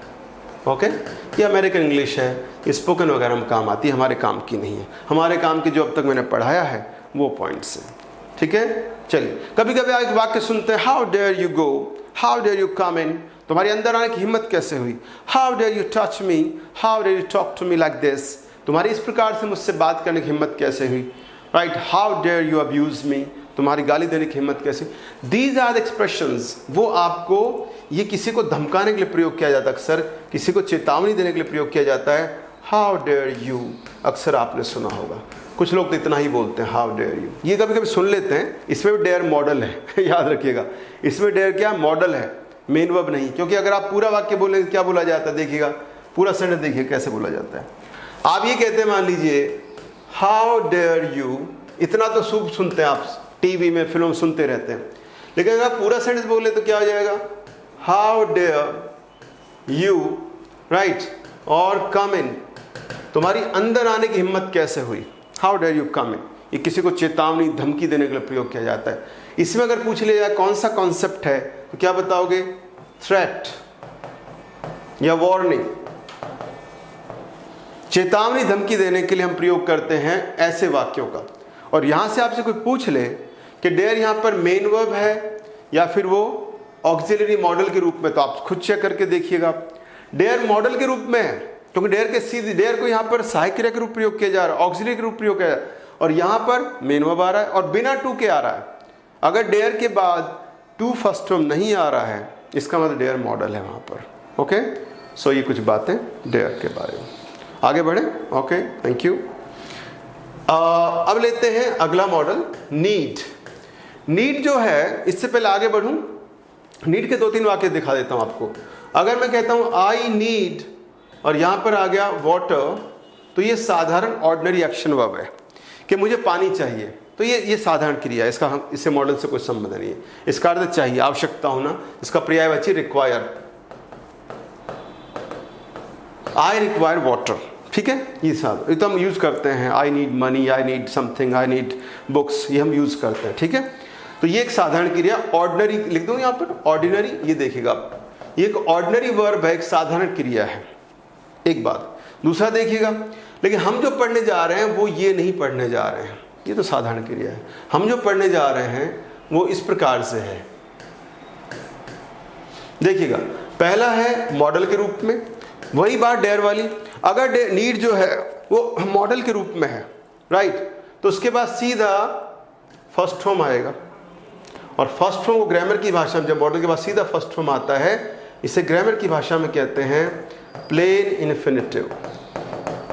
ओके। ये अमेरिकन इंग्लिश है, स्पोकन वगैरह में काम आती है, हमारे काम की नहीं है। हमारे काम की जो अब तक मैंने पढ़ाया है वो पॉइंट्स हैं, ठीक है। चलिए, कभी कभी एक वाक्य सुनते हैं, how dare you go, how dare you come in, तुम्हारी अंदर आने की हिम्मत कैसे हुई। How dare you touch me, how dare you talk to me like this, तुम्हारी इस प्रकार से मुझसे बात करने की हिम्मत कैसे हुई। Right, how dare you abuse me, तुम्हारी गाली देने की हिम्मत कैसे। दीज आर द एक्सप्रेशंस, वो आपको, ये किसी को धमकाने के लिए प्रयोग किया जाता है, अक्सर किसी को चेतावनी देने के लिए प्रयोग किया जाता है। हाउ डेयर यू, अक्सर आपने सुना होगा, कुछ लोग तो इतना ही बोलते हैं हाउ डेयर यू, ये कभी कभी सुन लेते हैं। इसमें भी डेयर मॉडल है याद रखिएगा, इसमें डेयर क्या मॉडल है, मेन वर्ब नहीं। क्योंकि अगर आप पूरा वाक्य बोलेंगे क्या बोला जाता है, देखिएगा पूरा सेंटेंस देखिए कैसे बोला जाता है। आप ये कहते हैं, मान लीजिए हाउ डेयर यू, इतना तो शुभ सुनते हैं आप, टीवी में फिल्म सुनते रहते हैं, लेकिन अगर आप पूरा सेंटेंस बोले तो क्या हो जाएगा, हाउ डेयर यू, राइट, और कम इन, तुम्हारी अंदर आने की हिम्मत कैसे हुई। हाउ डेयर यू कम इन, ये किसी को चेतावनी धमकी देने के लिए प्रयोग किया जाता है। इसमें अगर पूछ लिया जाए कौन सा कॉन्सेप्ट है तो क्या बताओगे, थ्रेट या वार्निंग। चेतावनी धमकी देने के लिए हम प्रयोग करते हैं ऐसे वाक्यों का। और यहां से आपसे कोई पूछ ले कि डेयर यहां पर मेन वर्ब है या फिर वो ऑक्सिलरी मॉडल के रूप में, तो आप खुद चेक करके देखिएगा। डेयर मॉडल के रूप में है, क्योंकि डेयर के सीधे डेयर को यहां पर सहायक क्रिया के रूप प्रयोग किया जा रहा है, ऑक्सिलरी के रूप प्रयोग किया जा रहा है, और यहां पर मेन वर्ब आ रहा है और बिना टू के आ रहा है। अगर डेयर के बाद टू फर्स्ट फॉर्म नहीं आ रहा है, इसका मतलब डेयर मॉडल है वहां पर। ओके, सो ये कुछ बातें डेयर के बारे में। आगे बढ़े, ओके, थैंक यू। अब लेते हैं अगला मॉडल, नीड। नीड जो है, इससे पहले आगे बढ़ूं, नीड के 2-3 वाक्य दिखा देता हूं आपको। अगर मैं कहता हूं आई नीड और यहां पर आ गया वाटर, तो ये साधारण ऑर्डिनरी एक्शन वर्ब है कि मुझे पानी चाहिए, तो ये साधारण क्रिया है, इसका हम इससे मॉडल से कोई संबंध नहीं है। इसका अर्थ चाहिए, आवश्यकता होना, इसका पर्यायवाची रिक्वायर, आई रिक्वायर वाटर, ठीक है। ये तो हम यूज करते हैं, I need money, I need something, I need books, ये हम यूज करते हैं, ठीक है। तो ये एक साधारण क्रिया, ऑर्डिनरी लिख दूं यहां पर, ऑर्डिनरी, ये देखिएगा आप, ये एक ऑर्डिनरी वर्ब है, एक साधारण क्रिया है, एक बात। दूसरा देखिएगा, लेकिन हम जो पढ़ने जा रहे हैं वो ये नहीं पढ़ने जा रहे हैं, ये तो साधारण क्रिया है। हम जो पढ़ने जा रहे हैं वो इस प्रकार से है, देखिएगा। पहला है मॉडल के रूप में, वही बात डेयर वाली। अगर नीड जो है वो मॉडल के रूप में है, राइट, तो उसके बाद सीधा फर्स्ट फॉर्म आएगा, और फर्स्ट फॉर्म को ग्रामर की भाषा में, जब मॉडल के बाद सीधा फर्स्ट फॉर्म आता है, इसे ग्रामर की भाषा में कहते हैं प्लेन इन्फिनिटिव।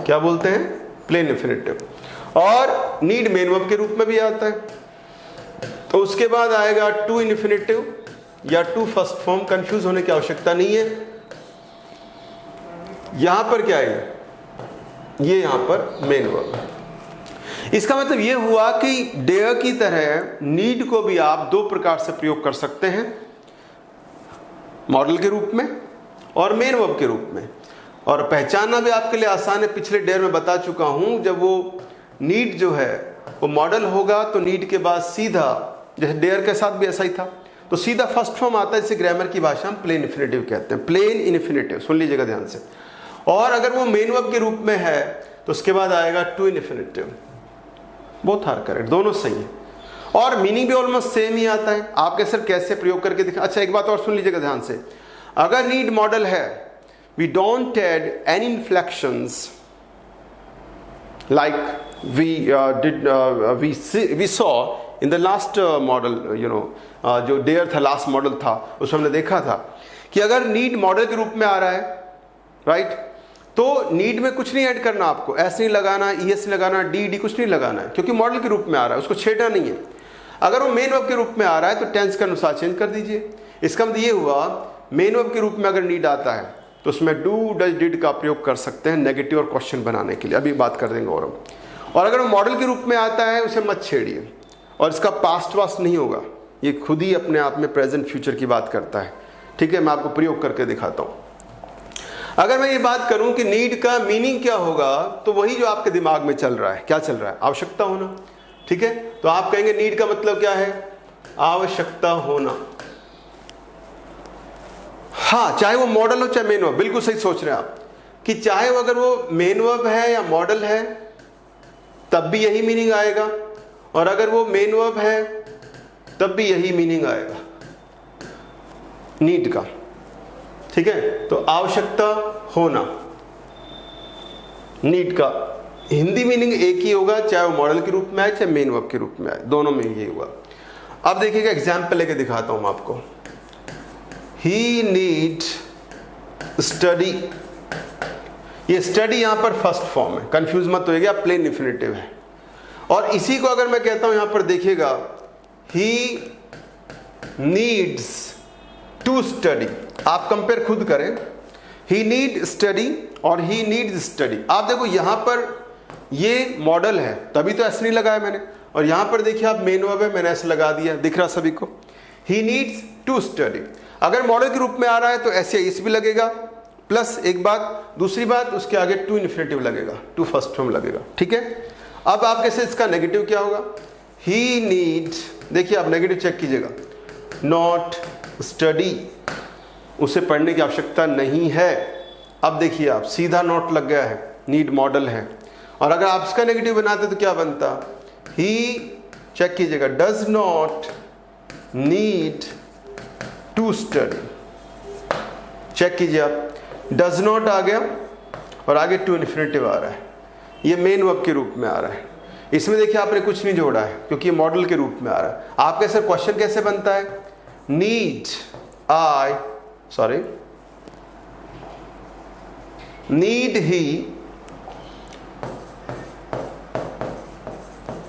क्या बोलते हैं, प्लेन इन्फिनिटिव। और नीड मेन वर्ब के रूप में भी आता है। तो उसके बाद आएगा टू इन्फिनिटिव या टू फर्स्ट फॉर्म, कंफ्यूज होने की आवश्यकता नहीं है। यहां पर क्या है, ये यहां पर मेन वर्ब है। इसका मतलब ये हुआ कि डेयर की तरह नीड को भी आप 2 प्रकार से प्रयोग कर सकते हैं, मॉडल के रूप में और मेन वर्ब के रूप में। और पहचानना भी आपके लिए आसान है, पिछले डेयर में बता चुका हूं। जब वो नीड जो है वो मॉडल होगा तो नीड के बाद सीधा, जैसे डेयर के साथ भी ऐसा ही था, तो सीधा फर्स्ट फॉर्म आता है, जिसे ग्रामर की भाषा में प्लेन इन्फिनिटिव कहते हैं। प्लेन इन्फिनिटिव, सुन लीजिएगा ध्यान से। और अगर वो मेन वर्ब के रूप में है तो उसके बाद आएगा to infinitive. Both are correct, दोनों सही है, और मीनिंग भी ऑलमोस्ट सेम ही आता है। आपके सर कैसे प्रयोग करके दिखा। अच्छा, एक बात और सुन लीजिएगा ध्यान से। अगर नीड मॉडल है, we don't add any inflections like we saw in the last model, जो डेयर था, लास्ट मॉडल था, उसमें हमने देखा था कि अगर नीड मॉडल के रूप में आ रहा है, राइट, तो नीड में कुछ नहीं ऐड करना, आपको एस नहीं लगाना, ईएस नहीं लगाना, डी कुछ नहीं लगाना है, क्योंकि मॉडल के रूप में आ रहा है, उसको छेड़ना नहीं है। अगर वो मेन वर्ब के रूप में आ रहा है तो टेंस के अनुसार चेंज कर दीजिए। इसका मतलब ये हुआ, मेन वर्ब के रूप में अगर नीड आता है तो उसमें डू डज डिड का प्रयोग कर सकते हैं नेगेटिव और क्वेश्चन बनाने के लिए, अभी बात कर देंगे और हम। और अगर वो मॉडल के रूप में आता है उसे मत छेड़िए, और इसका पास्ट वास्ट नहीं होगा, ये खुद ही अपने आप में प्रेजेंट फ्यूचर की बात करता है, ठीक है। मैं आपको प्रयोग करके दिखाता हूँ। अगर मैं ये बात करूं कि नीड का मीनिंग क्या होगा, तो वही जो आपके दिमाग में चल रहा है, क्या चल रहा है, आवश्यकता होना, ठीक है। तो आप कहेंगे नीड का मतलब क्या है, आवश्यकता होना। हाँ, चाहे वो मॉडल हो चाहे मेन वर्ब, बिल्कुल सही सोच रहे हैं आप कि चाहे वो अगर वो मेन वर्ब है या मॉडल है तब भी यही मीनिंग आएगा, और अगर वो मेन वर्ब है तब भी यही मीनिंग आएगा नीड का। ठीक है, तो आवश्यकता होना नीड का हिंदी मीनिंग एक ही होगा, चाहे वो मॉडल के रूप में आए चाहे मेन वर्ब के रूप में आए, दोनों में यही होगा। अब देखिएगा एग्जाम्पल लेके दिखाता हूं आपको। ही नीड स्टडी, ये स्टडी यहां पर फर्स्ट फॉर्म है, कंफ्यूज मत होइएगा, प्लेन इंफिनिटिव है। और इसी को अगर मैं कहता हूं यहां पर देखिएगा, ही नीड्स टू स्टडी, आप कंपेयर खुद करें, ही नीड स्टडी और ही नीड्स स्टडी। आप देखो यहां पर ये मॉडल है तभी तो एस नहीं लगाया मैंने, और यहां पर देखिए आप मेन वर्ब है, मैंने एस लगा दिया, दिख रहा सभी को। ही नीड्स टू स्टडी, अगर मॉडल के रूप में आ रहा है तो ऐसे इस भी लगेगा, प्लस एक बात, दूसरी बात उसके आगे टू इन्फिनिटिव लगेगा, टू फर्स्ट फॉर्म लगेगा। ठीक है, अब आपके से इसका नेगेटिव क्या होगा, ही नीड, देखिए आप नेगेटिव चेक कीजिएगा, नॉट स्टडी, उसे पढ़ने की आवश्यकता नहीं है। अब देखिए आप सीधा नॉट लग गया है, नीड मॉडल है, और अगर आप इसका नेगेटिव बनाते तो क्या बनता, ही, चेक कीजिएगा, does not need to study, check कीजिए आप, डज नॉट आ गया और आगे टू इन्फिनिटिव आ रहा है, ये मेन वर्ब के रूप में आ रहा है। इसमें देखिए आपने कुछ नहीं जोड़ा है क्योंकि ये मॉडल के रूप में आ रहा है। आपके सर क्वेश्चन कैसे बनता है, need I, sorry, need he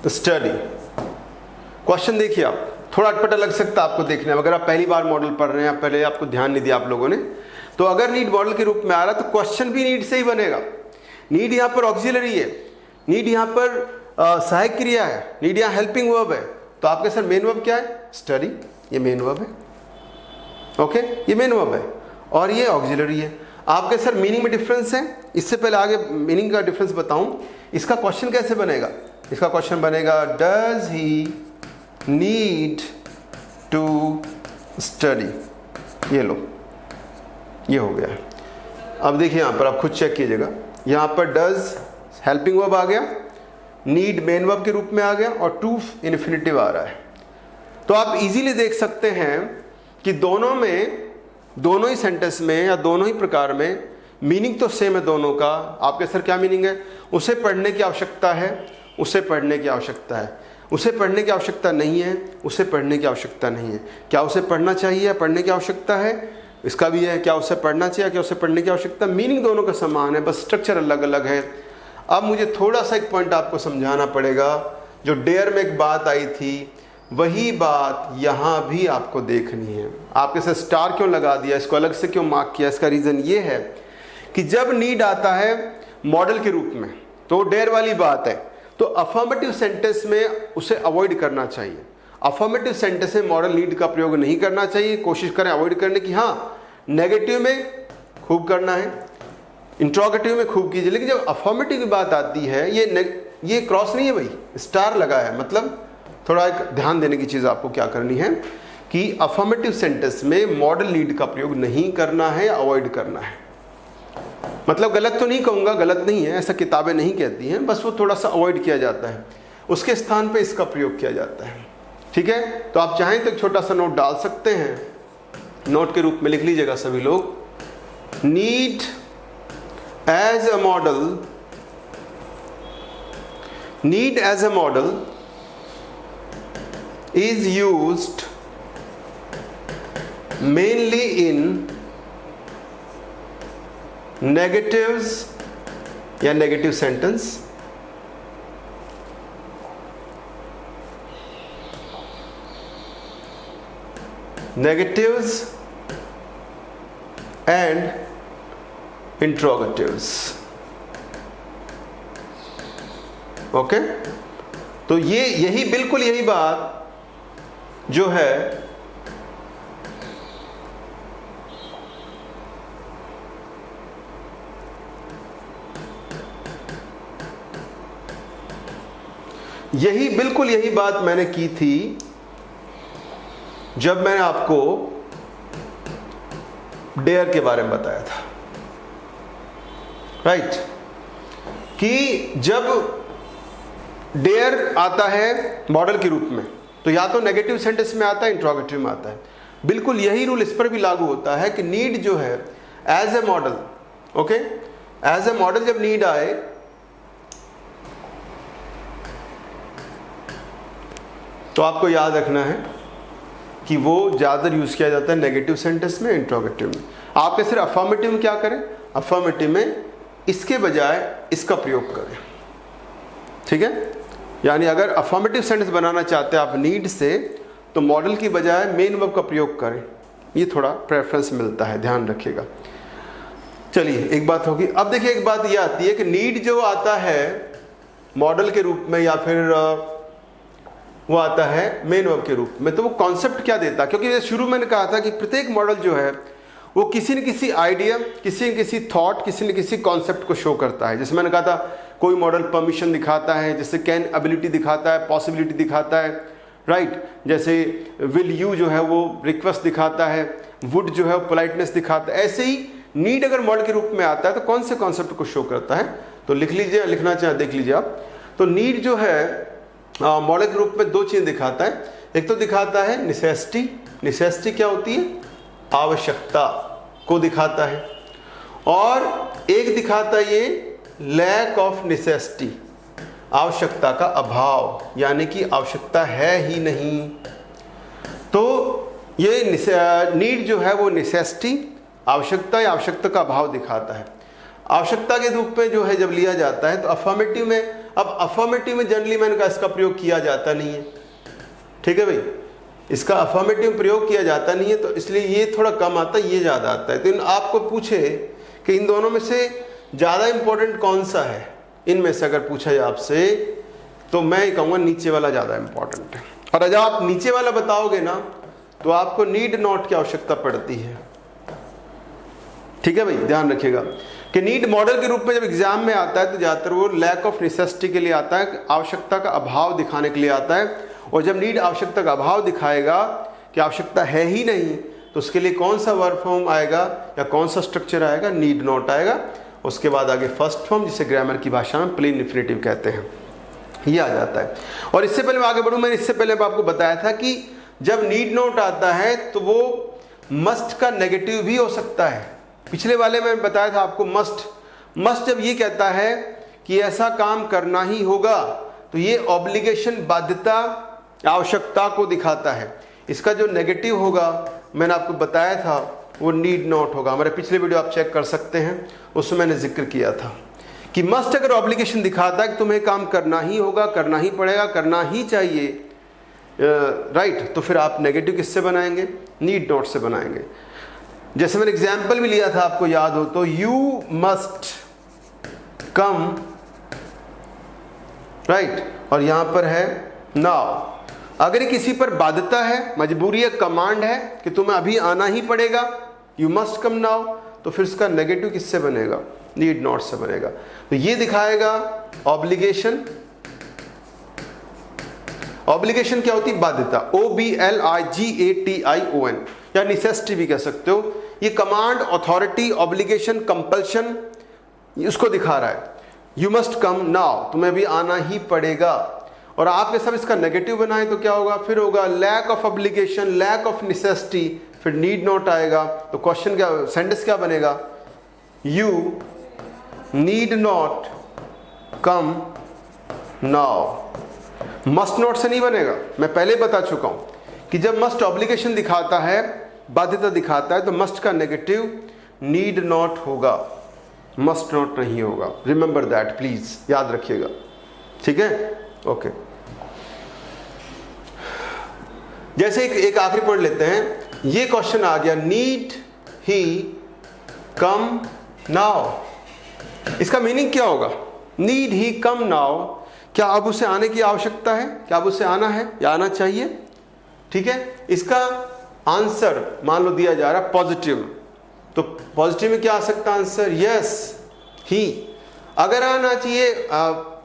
study. Question देखिए आप, थोड़ा अटपटा लग सकता है आपको देखने में, अगर आप पहली बार मॉडल पढ़ रहे हैं, पहले आपको ध्यान नहीं दिया आप लोगों ने, तो अगर नीड मॉडल के रूप में आ रहा है तो क्वेश्चन भी नीड से ही बनेगा। नीड यहां पर ऑक्सिलरी है, नीड यहां पर सहायक क्रिया है, नीड यहां हेल्पिंग वर्ब है, तो आपके सर मेन वर्ब क्या है, स्टडी, ये मेन वर्ब है। ओके, ये मेन वर्ब है और ये ऑक्सिलरी है। आपके सर मीनिंग में डिफरेंस है, इससे पहले आगे मीनिंग का डिफरेंस बताऊं, इसका क्वेश्चन कैसे बनेगा, इसका क्वेश्चन बनेगा, does he need to study, ये लो, ये हो गया। अब देखिए यहां पर आप खुद चेक कीजिएगा, यहां पर डज हेल्पिंग वर्ब आ गया, नीड मेन वर्ब के रूप में आ गया और टू इन्फिनिटिव आ रहा है। तो आप इजीली देख सकते हैं कि दोनों में, दोनों ही सेंटेंस में या दोनों ही प्रकार में मीनिंग तो सेम है दोनों का। आपके सर क्या मीनिंग है, उसे पढ़ने की आवश्यकता है, उसे पढ़ने की आवश्यकता है, उसे पढ़ने की आवश्यकता नहीं है, उसे पढ़ने की आवश्यकता नहीं है। क्या उसे पढ़ना चाहिए या पढ़ने की आवश्यकता है, इसका भी है, क्या उसे पढ़ना चाहिए क्या उसे पढ़ने की आवश्यकता। मीनिंग दोनों का समान है, बस स्ट्रक्चर अलग अलग है। अब मुझे थोड़ा सा एक पॉइंट आपको समझाना पड़ेगा, जो डेयर में एक बात आई थी वही बात यहाँ भी आपको देखनी है। आपके साथ स्टार क्यों लगा दिया, इसको अलग से क्यों मार्क किया, इसका रीज़न ये है कि जब नीड आता है मॉडल के रूप में तो डेयर वाली बात है, तो अफर्मेटिव सेंटेंस में उसे अवॉइड करना चाहिए। अफर्मेटिव सेंटेंस में मॉडल नीड का प्रयोग नहीं करना चाहिए, कोशिश करें अवॉइड करने की। हाँ, नेगेटिव में खूब करना है, इंट्रोगेटिव में खूब कीजिए, लेकिन जब अफर्मेटिव की बात आती है, ये क्रॉस नहीं है भाई, स्टार लगा है, मतलब थोड़ा एक ध्यान देने की चीज़ आपको क्या करनी है कि अफर्मेटिव सेंटेंस में मॉडल नीड का प्रयोग नहीं करना है, अवॉइड करना है। मतलब गलत तो नहीं कहूँगा, गलत नहीं है, ऐसा किताबें नहीं कहती हैं, बस वो थोड़ा सा अवॉइड किया जाता है, उसके स्थान पे इसका प्रयोग किया जाता है। ठीक है, तो आप चाहें तो एक छोटा सा नोट डाल सकते हैं, नोट के रूप में लिख लीजिएगा सभी लोग, need as a model, need as a model is used mainly in negatives या negative sentence, negatives and interrogatives। Okay, तो ये यही बिल्कुल यही बात जो है बिल्कुल यही बात मैंने की थी जब मैंने आपको डेयर के बारे में बताया था, राइट, कि जब डेयर आता है मॉडल के रूप में तो या तो नेगेटिव सेंटेंस में आता है, इंट्रोगेटिव में आता है। बिल्कुल यही रूल इस पर भी लागू होता है कि नीड जो है as a model, okay, as a model जब नीड आए तो आपको याद रखना है कि वो ज़्यादातर यूज़ किया जाता है नेगेटिव सेंटेंस में, इंट्रोगेटिव में। आपके सिर्फ अफर्मेटिव में क्या करें, अफर्मेटिव में इसके बजाय इसका प्रयोग करें, ठीक है। यानी अगर अफर्मेटिव सेंटेंस बनाना चाहते हैं आप नीड से, तो मॉडल की बजाय मेन वर्ब का प्रयोग करें। ये थोड़ा प्रेफरेंस मिलता है, ध्यान रखिएगा। चलिए एक बात होगी। अब देखिए एक बात ये आती है कि नीड जो आता है मॉडल के रूप में या फिर वो आता है मेन वर्ब के रूप में, तो वो कॉन्सेप्ट क्या देता है? क्योंकि शुरू मैंने कहा था कि प्रत्येक मॉडल जो है वो किसी न किसी आइडिया, किसी न किसी थॉट, किसी न किसी कॉन्सेप्ट को शो करता है। जैसे मैंने कहा था कोई मॉडल परमिशन दिखाता है, जैसे कैन एबिलिटी दिखाता है, पॉसिबिलिटी दिखाता है, राइट। जैसे विल यू जो है वो रिक्वेस्ट दिखाता है, वुड जो है वो पोलाइटनेस दिखाता है। ऐसे ही नीड अगर मॉडल के रूप में आता है तो कौन से कॉन्सेप्ट को शो करता है, तो लिख लीजिए, लिखना चाहे देख लीजिए आप। तो नीड जो है मॉडल के रूप में दो चीज़ दिखाता है। एक तो दिखाता है नेसेसिटी, नेसेसिटी क्या होती है, आवश्यकता को दिखाता है, और एक दिखाता है ये लैक ऑफ नेसेसिटी, आवश्यकता का अभाव, यानी कि आवश्यकता है ही नहीं। तो ये नीड जो है वो नेसेसिटी, आवश्यकता या आवश्यकता का अभाव दिखाता है। आवश्यकता के रूप में जो है जब लिया जाता है तो अफर्मेटिव में, अब अफर्मेटिव में जनरली मैंने कहा इसका प्रयोग किया जाता नहीं है, ठीक है भाई, इसका अफर्मेटिव प्रयोग किया जाता नहीं है, तो इसलिए ये थोड़ा कम आता है, ये ज़्यादा आता है। तो आपको पूछे कि इन दोनों में से ज़्यादा इंपॉर्टेंट कौन सा है, इनमें से अगर पूछा जाए आपसे, तो मैं कहूँगा नीचे वाला ज़्यादा इंपॉर्टेंट है। और जब आप नीचे वाला बताओगे ना तो आपको नीड नॉट की आवश्यकता पड़ती है, ठीक है भाई, ध्यान रखिएगा कि नीड मॉडल के रूप में जब एग्जाम में आता है तो ज़्यादातर वो लैक ऑफ नेसेसिटी के लिए आता है, आवश्यकता का अभाव दिखाने के लिए आता है। और जब नीड आवश्यकता का अभाव दिखाएगा कि आवश्यकता है ही नहीं, तो उसके लिए कौन सा वर्ब फॉर्म आएगा या कौन सा स्ट्रक्चर आएगा, नीड नॉट आएगा। उसके बाद आगे फर्स्ट फॉर्म, जिसे ग्रामर की भाषा में प्लेन इंफिनिटिव कहते हैं, ये आ जाता है। और इससे पहले मैं आगे बढ़ूँ, मैंने इससे पहले आपको बताया था कि जब नीड नॉट आता है तो वो मस्ट का नेगेटिव भी हो सकता है। पिछले वाले में बताया था आपको मस्ट जब ये कहता है कि ऐसा काम करना ही होगा, तो ये ऑब्लिगेशन, बाध्यता, आवश्यकता को दिखाता है। इसका जो नेगेटिव होगा मैंने आपको बताया था वो नीड नॉट होगा। हमारे पिछले वीडियो आप चेक कर सकते हैं, उसमें मैंने जिक्र किया था कि मस्ट अगर ऑब्लिगेशन दिखाता है कि तुम्हें काम करना ही होगा, करना ही पड़ेगा, करना ही चाहिए, राइट, तो फिर आप नेगेटिव किससे बनाएंगे, नीड नॉट से बनाएंगे। जैसे मैंने एग्जाम्पल भी लिया था, आपको याद हो तो, यू मस्ट कम, राइट, और यहां पर है नाउ। अगर ये किसी पर बाध्यता है, मजबूरी है, कमांड है कि तुम्हें अभी आना ही पड़ेगा, यू मस्ट कम नाउ, तो फिर इसका नेगेटिव किससे बनेगा, नीड नॉट से बनेगा। तो ये दिखाएगा ऑब्लिगेशन। ऑब्लिगेशन क्या होती है, बाध्यता, OBLIGATION, या नेसेसिटी भी कह सकते हो। ये कमांड, अथॉरिटी, ऑब्लिगेशन, कंपल्शन, उसको दिखा रहा है। यू मस्ट कम नाउ, तुम्हें भी आना ही पड़ेगा। और आपने सब इसका नेगेटिव बनाए तो क्या होगा, फिर होगा lack of obligation, lack of necessity, फिर नीड नॉट आएगा। तो क्वेश्चन क्या, सेंटेंस क्या बनेगा, you need not come now. Must not से नहीं बनेगा, मैं पहले बता चुका हूं कि जब मस्ट ऑब्लिगेशन दिखाता है, बाध्यता दिखाता है, तो मस्ट का नेगेटिव नीड नॉट होगा, मस्ट नॉट नहीं होगा। रिमेंबर दैट प्लीज, याद रखिएगा, ठीक है, ओके। जैसे एक आखिरी पॉइंट लेते हैं, ये क्वेश्चन आ गया, नीड ही कम नाउ, इसका मीनिंग क्या होगा, नीड ही कम नाउ, क्या अब उसे आने की आवश्यकता है, क्या अब उसे आना है या आना चाहिए, ठीक है। इसका आंसर मान लो दिया जा रहा है पॉजिटिव, तो पॉजिटिव में क्या आ सकता है आंसर, यस ही। अगर आना चाहिए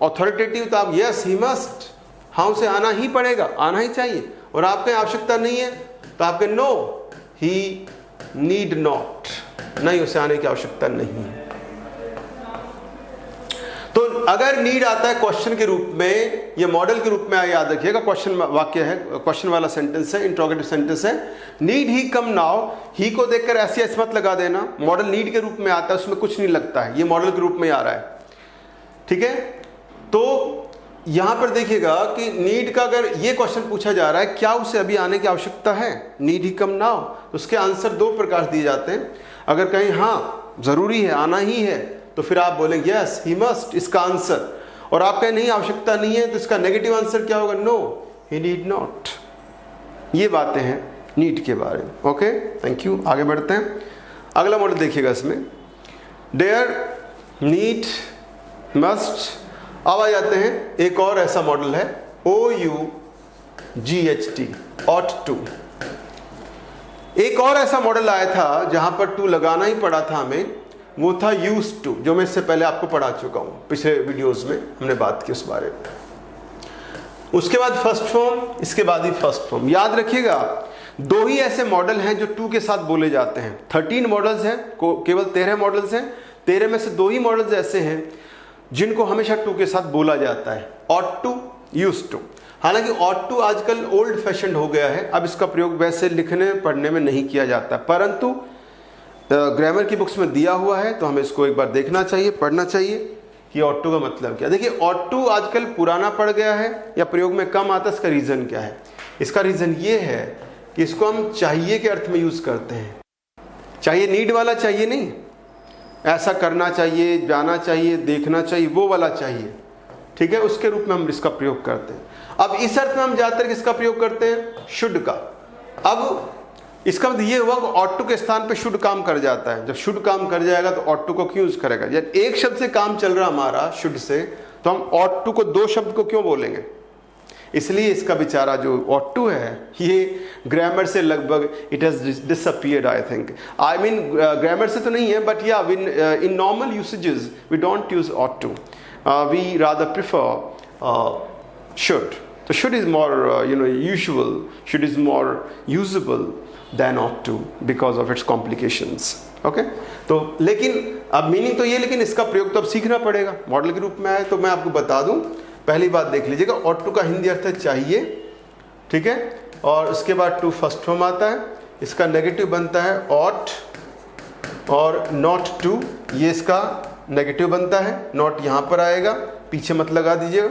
अथॉरिटेटिव, तो आप यस ही मस्ट, हाँ उसे आना ही पड़ेगा, आना ही चाहिए। और आपके आवश्यकता नहीं है तो आपके नो ही नीड नॉट, नहीं उसे आने की आवश्यकता नहीं है। तो अगर नीड आता है क्वेश्चन के रूप में या मॉडल के रूप में, याद रखिएगा क्वेश्चन वाक्य है, क्वेश्चन वाला सेंटेंस है, इंट्रोगेटिव सेंटेंस है। नीड ही कम नाउ, ही को देखकर ऐसी ऐसे मत लगा देना। मॉडल नीड के रूप में आता है, उसमें कुछ नहीं लगता है, ये मॉडल के रूप में आ रहा है, ठीक है। तो यहां पर देखिएगा कि नीड का अगर ये क्वेश्चन पूछा जा रहा है क्या उसे अभी आने की आवश्यकता है, नीड ही कम नाउ, उसके आंसर दो प्रकार दिए जाते हैं। अगर कहीं हाँ जरूरी है, आना ही है, तो फिर आप बोलेंगे यस ही मस्ट, इसका आंसर। और आप कहें नहीं आवश्यकता नहीं है, तो इसका नेगेटिव आंसर क्या होगा, नो ही नीड नॉट। ये बातें हैं नीड के बारे में। Okay, thank you. आगे बढ़ते हैं, अगला मॉडल देखिएगा इसमें, डेयर, नीड, मस्ट। अब आ जाते हैं एक और ऐसा मॉडल है OUGHT, ought to। एक और ऐसा मॉडल आया था जहां पर टू लगाना ही पड़ा था हमें, वो था यूज्ड टू, जो मैं इससे पहले आपको पढ़ा चुका हूं, पिछले वीडियोस में हमने बात की उस बारे में। उसके बाद फर्स्ट फॉर्म, इसके बाद ही फर्स्ट फॉर्म। याद रखिएगा दो ही ऐसे मॉडल हैं जो टू के साथ बोले जाते हैं। 13 मॉडल्स हैं, केवल 13 मॉडल्स हैं। 13 में से दो ही मॉडल्स ऐसे हैं जिनको हमेशा टू के साथ बोला जाता है, ought to, used to। हालांकि ought to आजकल ओल्ड फैशन हो गया है, अब इसका प्रयोग वैसे लिखने पढ़ने में नहीं किया जाता, परंतु ग्रामर की बुक्स में दिया हुआ है, तो हमें इसको एक बार देखना चाहिए, पढ़ना चाहिए कि ought to का मतलब क्या। देखिए ought to आजकल पुराना पड़ गया है या प्रयोग में कम आता है, इसका रीज़न क्या है? इसका रीज़न ये है कि इसको हम चाहिए के अर्थ में यूज़ करते हैं। चाहिए नीड वाला चाहिए नहीं, ऐसा करना चाहिए, जाना चाहिए, देखना चाहिए, वो वाला चाहिए, ठीक है, उसके रूप में हम इसका प्रयोग करते हैं। अब इस अर्थ में हम ज़्यादातर किसका प्रयोग करते हैं, शुड का। अब इसका मतलब ये हुआ कि ought to के स्थान पे शुड काम कर जाता है। जब शुड काम कर जाएगा तो ought to को क्यों यूज करेगा? जब एक शब्द से काम चल रहा हमारा शुड से, तो हम ought to को दो शब्द को क्यों बोलेंगे? इसलिए इसका बेचारा जो ought to है, ये ग्रामर से लगभग it has disappeared, I think. I mean grammar से तो नहीं है, बट या in normal usages we don't use ought to, we rather prefer should। तो should is more usual, should is more usable than ought to because of its complications। Okay, तो लेकिन अब मीनिंग तो ये, लेकिन इसका प्रयोग तो अब सीखना पड़ेगा, मॉडल के रूप में आए। तो मैं आपको बता दूं, पहली बात देख लीजिएगा, ought to का हिंदी अर्थ है चाहिए, ठीक है, और उसके बाद टू फर्स्ट फॉर्म आता है, इसका नेगेटिव बनता है ought, और not to, ये इसका नेगेटिव बनता है, not यहाँ पर आएगा, पीछे मत लगा दीजिएगा,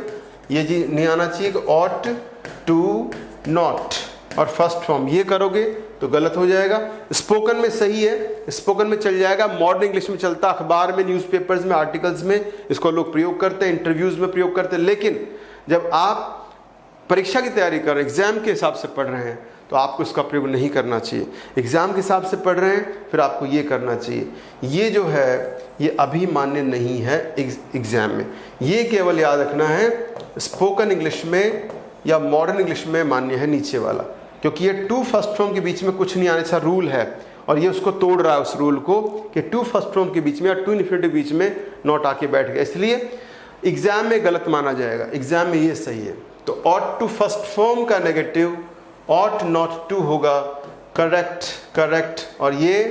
ये जी नहीं आना चाहिए कि ought to not, और फर्स्ट फॉर्म ये करोगे तो गलत हो जाएगा। स्पोकन में सही है, स्पोकन में चल जाएगा, मॉडर्न इंग्लिश में चलता, अखबार में, न्यूज़पेपर्स में, आर्टिकल्स में इसको लोग प्रयोग करते हैं, इंटरव्यूज़ में प्रयोग करते हैं। लेकिन जब आप परीक्षा की तैयारी कर रहे हैं, एग्जाम के हिसाब से पढ़ रहे हैं, तो आपको इसका प्रयोग नहीं करना चाहिए। एग्जाम के हिसाब से पढ़ रहे हैं, फिर आपको ये करना चाहिए। ये जो है ये अभी मान्य नहीं है एग्जाम में, ये केवल याद रखना है स्पोकन इंग्लिश में या मॉडर्न इंग्लिश में मान्य है नीचे वाला, क्योंकि ये टू फर्स्ट फॉर्म के बीच में कुछ नहीं आने सा रूल है, और ये उसको तोड़ रहा है उस रूल को कि टू फर्स्ट फॉर्म के बीच में या टू इन्फिनिटिव के बीच में नॉट आके बैठ गया, इसलिए एग्जाम में गलत माना जाएगा। एग्जाम में ये सही है। तो ought to फर्स्ट फॉर्म का नेगेटिव ought not to होगा, करेक्ट, करेक्ट, और ये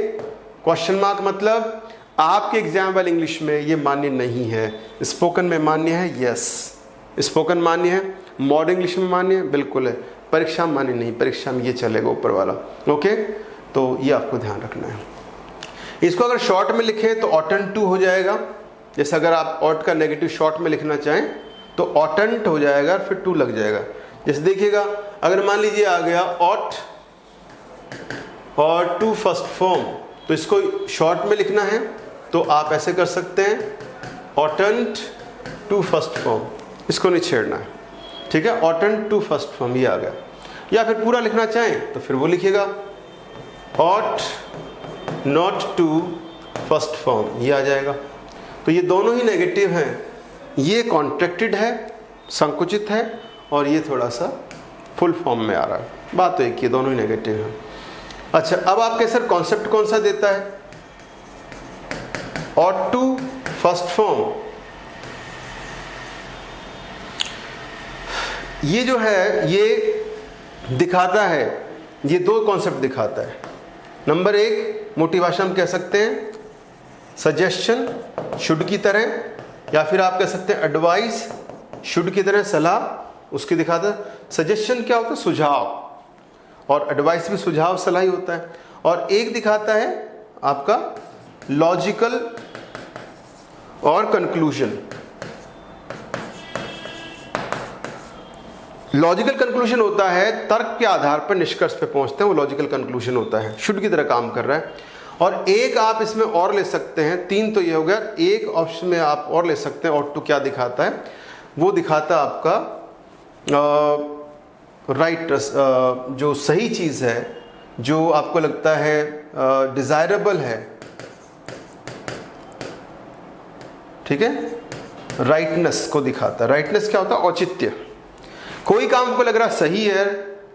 क्वेश्चन मार्क मतलब आपके एग्जाम वाले इंग्लिश में ये मान्य नहीं है। स्पोकन में मान्य है, यस, स्पोकन मान्य है, मॉडर्न इंग्लिश में मान्य है, बिल्कुल है, परीक्षा मान्य नहीं, परीक्षा में ये चलेगा ऊपर वाला। ओके, तो ये आपको ध्यान रखना है। इसको अगर शॉर्ट में लिखें तो ऑटन टू हो जाएगा। जैसे अगर आप ought का नेगेटिव शॉर्ट में लिखना चाहें तो ऑटंट हो जाएगा, फिर टू लग जाएगा। जैसे देखिएगा, अगर मान लीजिए आ गया ought और टू फर्स्ट फॉर्म, तो इसको शॉर्ट में लिखना है तो आप ऐसे कर सकते हैं, ऑटंट टू फर्स्ट फॉर्म, इसको नहीं छेड़ना है, ठीक है, ऑटंट टू फर्स्ट फॉर्म, ये आ गया। या फिर पूरा लिखना चाहें तो फिर वो लिखिएगा ought not to first form, ये आ जाएगा। तो ये दोनों ही नेगेटिव हैं, ये कॉन्ट्रैक्टेड है, संकुचित है, और ये थोड़ा सा फुल फॉर्म में आ रहा है। बात तो एक ही, दोनों ही नेगेटिव हैं। अच्छा, अब आपके सर कॉन्सेप्ट कौन सा देता है? ought to फर्स्ट फॉर्म, ये जो है ये दिखाता है, ये दो कॉन्सेप्ट दिखाता है। नंबर एक, मोटी भाषा में कह सकते हैं सजेशन, शुड की तरह, या फिर आप कह सकते हैं एडवाइस, शुड की तरह सलाह उसकी दिखाता है। सजेशन क्या होता है? सुझाव, और एडवाइस भी सुझाव सलाह ही होता है। और एक दिखाता है आपका लॉजिकल और कंक्लूजन। लॉजिकल कंक्लूजन होता है तर्क के आधार पर निष्कर्ष पे पहुंचते हैं, वो लॉजिकल कंक्लूजन होता है, शुड की तरह काम कर रहा है। और एक आप इसमें और ले सकते हैं, 3 तो ये हो गया, एक ऑप्शन में आप और ले सकते हैं। और टू क्या दिखाता है? वो दिखाता है आपका राइट, जो सही चीज़ है, जो आपको लगता है डिज़ायरेबल है, ठीक है, राइटनेस को दिखाता है। राइटनेस क्या होता है? औचित्य। कोई काम को लग रहा सही है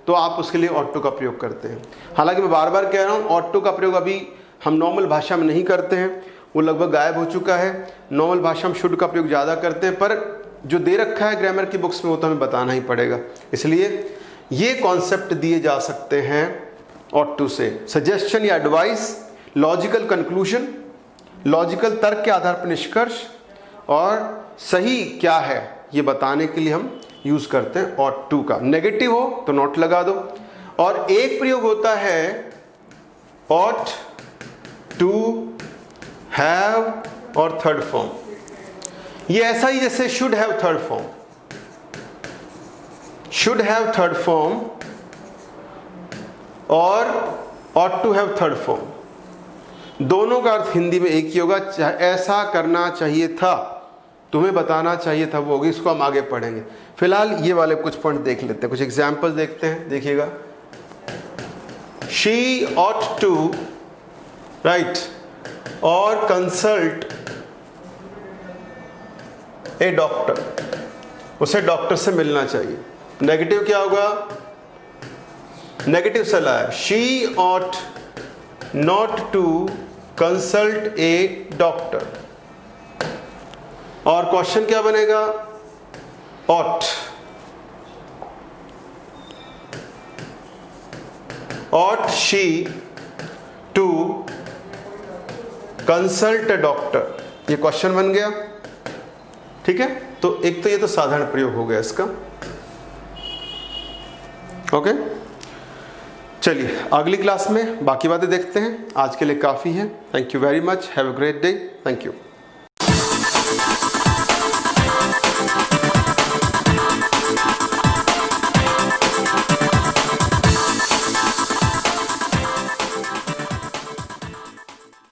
तो आप उसके लिए ऑट टू का प्रयोग करते हैं। हालांकि मैं बार बार कह रहा हूँ, ऑट टू का प्रयोग अभी हम नॉर्मल भाषा में नहीं करते हैं, वो लगभग गायब हो चुका है। नॉर्मल भाषा में शुड का प्रयोग ज़्यादा करते हैं, पर जो दे रखा है ग्रामर की बुक्स में वो तो हमें बताना ही पड़ेगा। इसलिए ये कॉन्सेप्ट दिए जा सकते हैं ऑट टू से, सजेशन या एडवाइस, लॉजिकल कंक्लूजन, लॉजिकल तर्क के आधार पर निष्कर्ष, और सही क्या है ये बताने के लिए हम यूज करते हैं ऑट टू का। नेगेटिव हो तो नॉट लगा दो। और एक प्रयोग होता है ऑट टू हैव और थर्ड फॉर्म। ये ऐसा ही जैसे should have third form, should have third form और ought to have third form, दोनों का अर्थ हिंदी में एक ही होगा। ऐसा करना चाहिए था, तुम्हें बताना चाहिए था, वो होगी। इसको हम आगे पढ़ेंगे। फिलहाल ये वाले कुछ पॉइंट देख लेते हैं, कुछ एग्जाम्पल्स देखते हैं। देखिएगा, शी ऑट टू राइट और कंसल्ट ए डॉक्टर, उसे डॉक्टर से मिलना चाहिए। नेगेटिव क्या होगा? नेगेटिव सलाह है, she ought not to consult a doctor. और क्वेश्चन क्या बनेगा? Ought, ought she to consult a doctor, ये क्वेश्चन बन गया। ठीक है, तो एक तो ये तो साधारण प्रयोग हो गया इसका। ओके, चलिए अगली क्लास में बाकी बातें देखते हैं। आज के लिए काफी है। Thank you very much, have a great day. Thank you.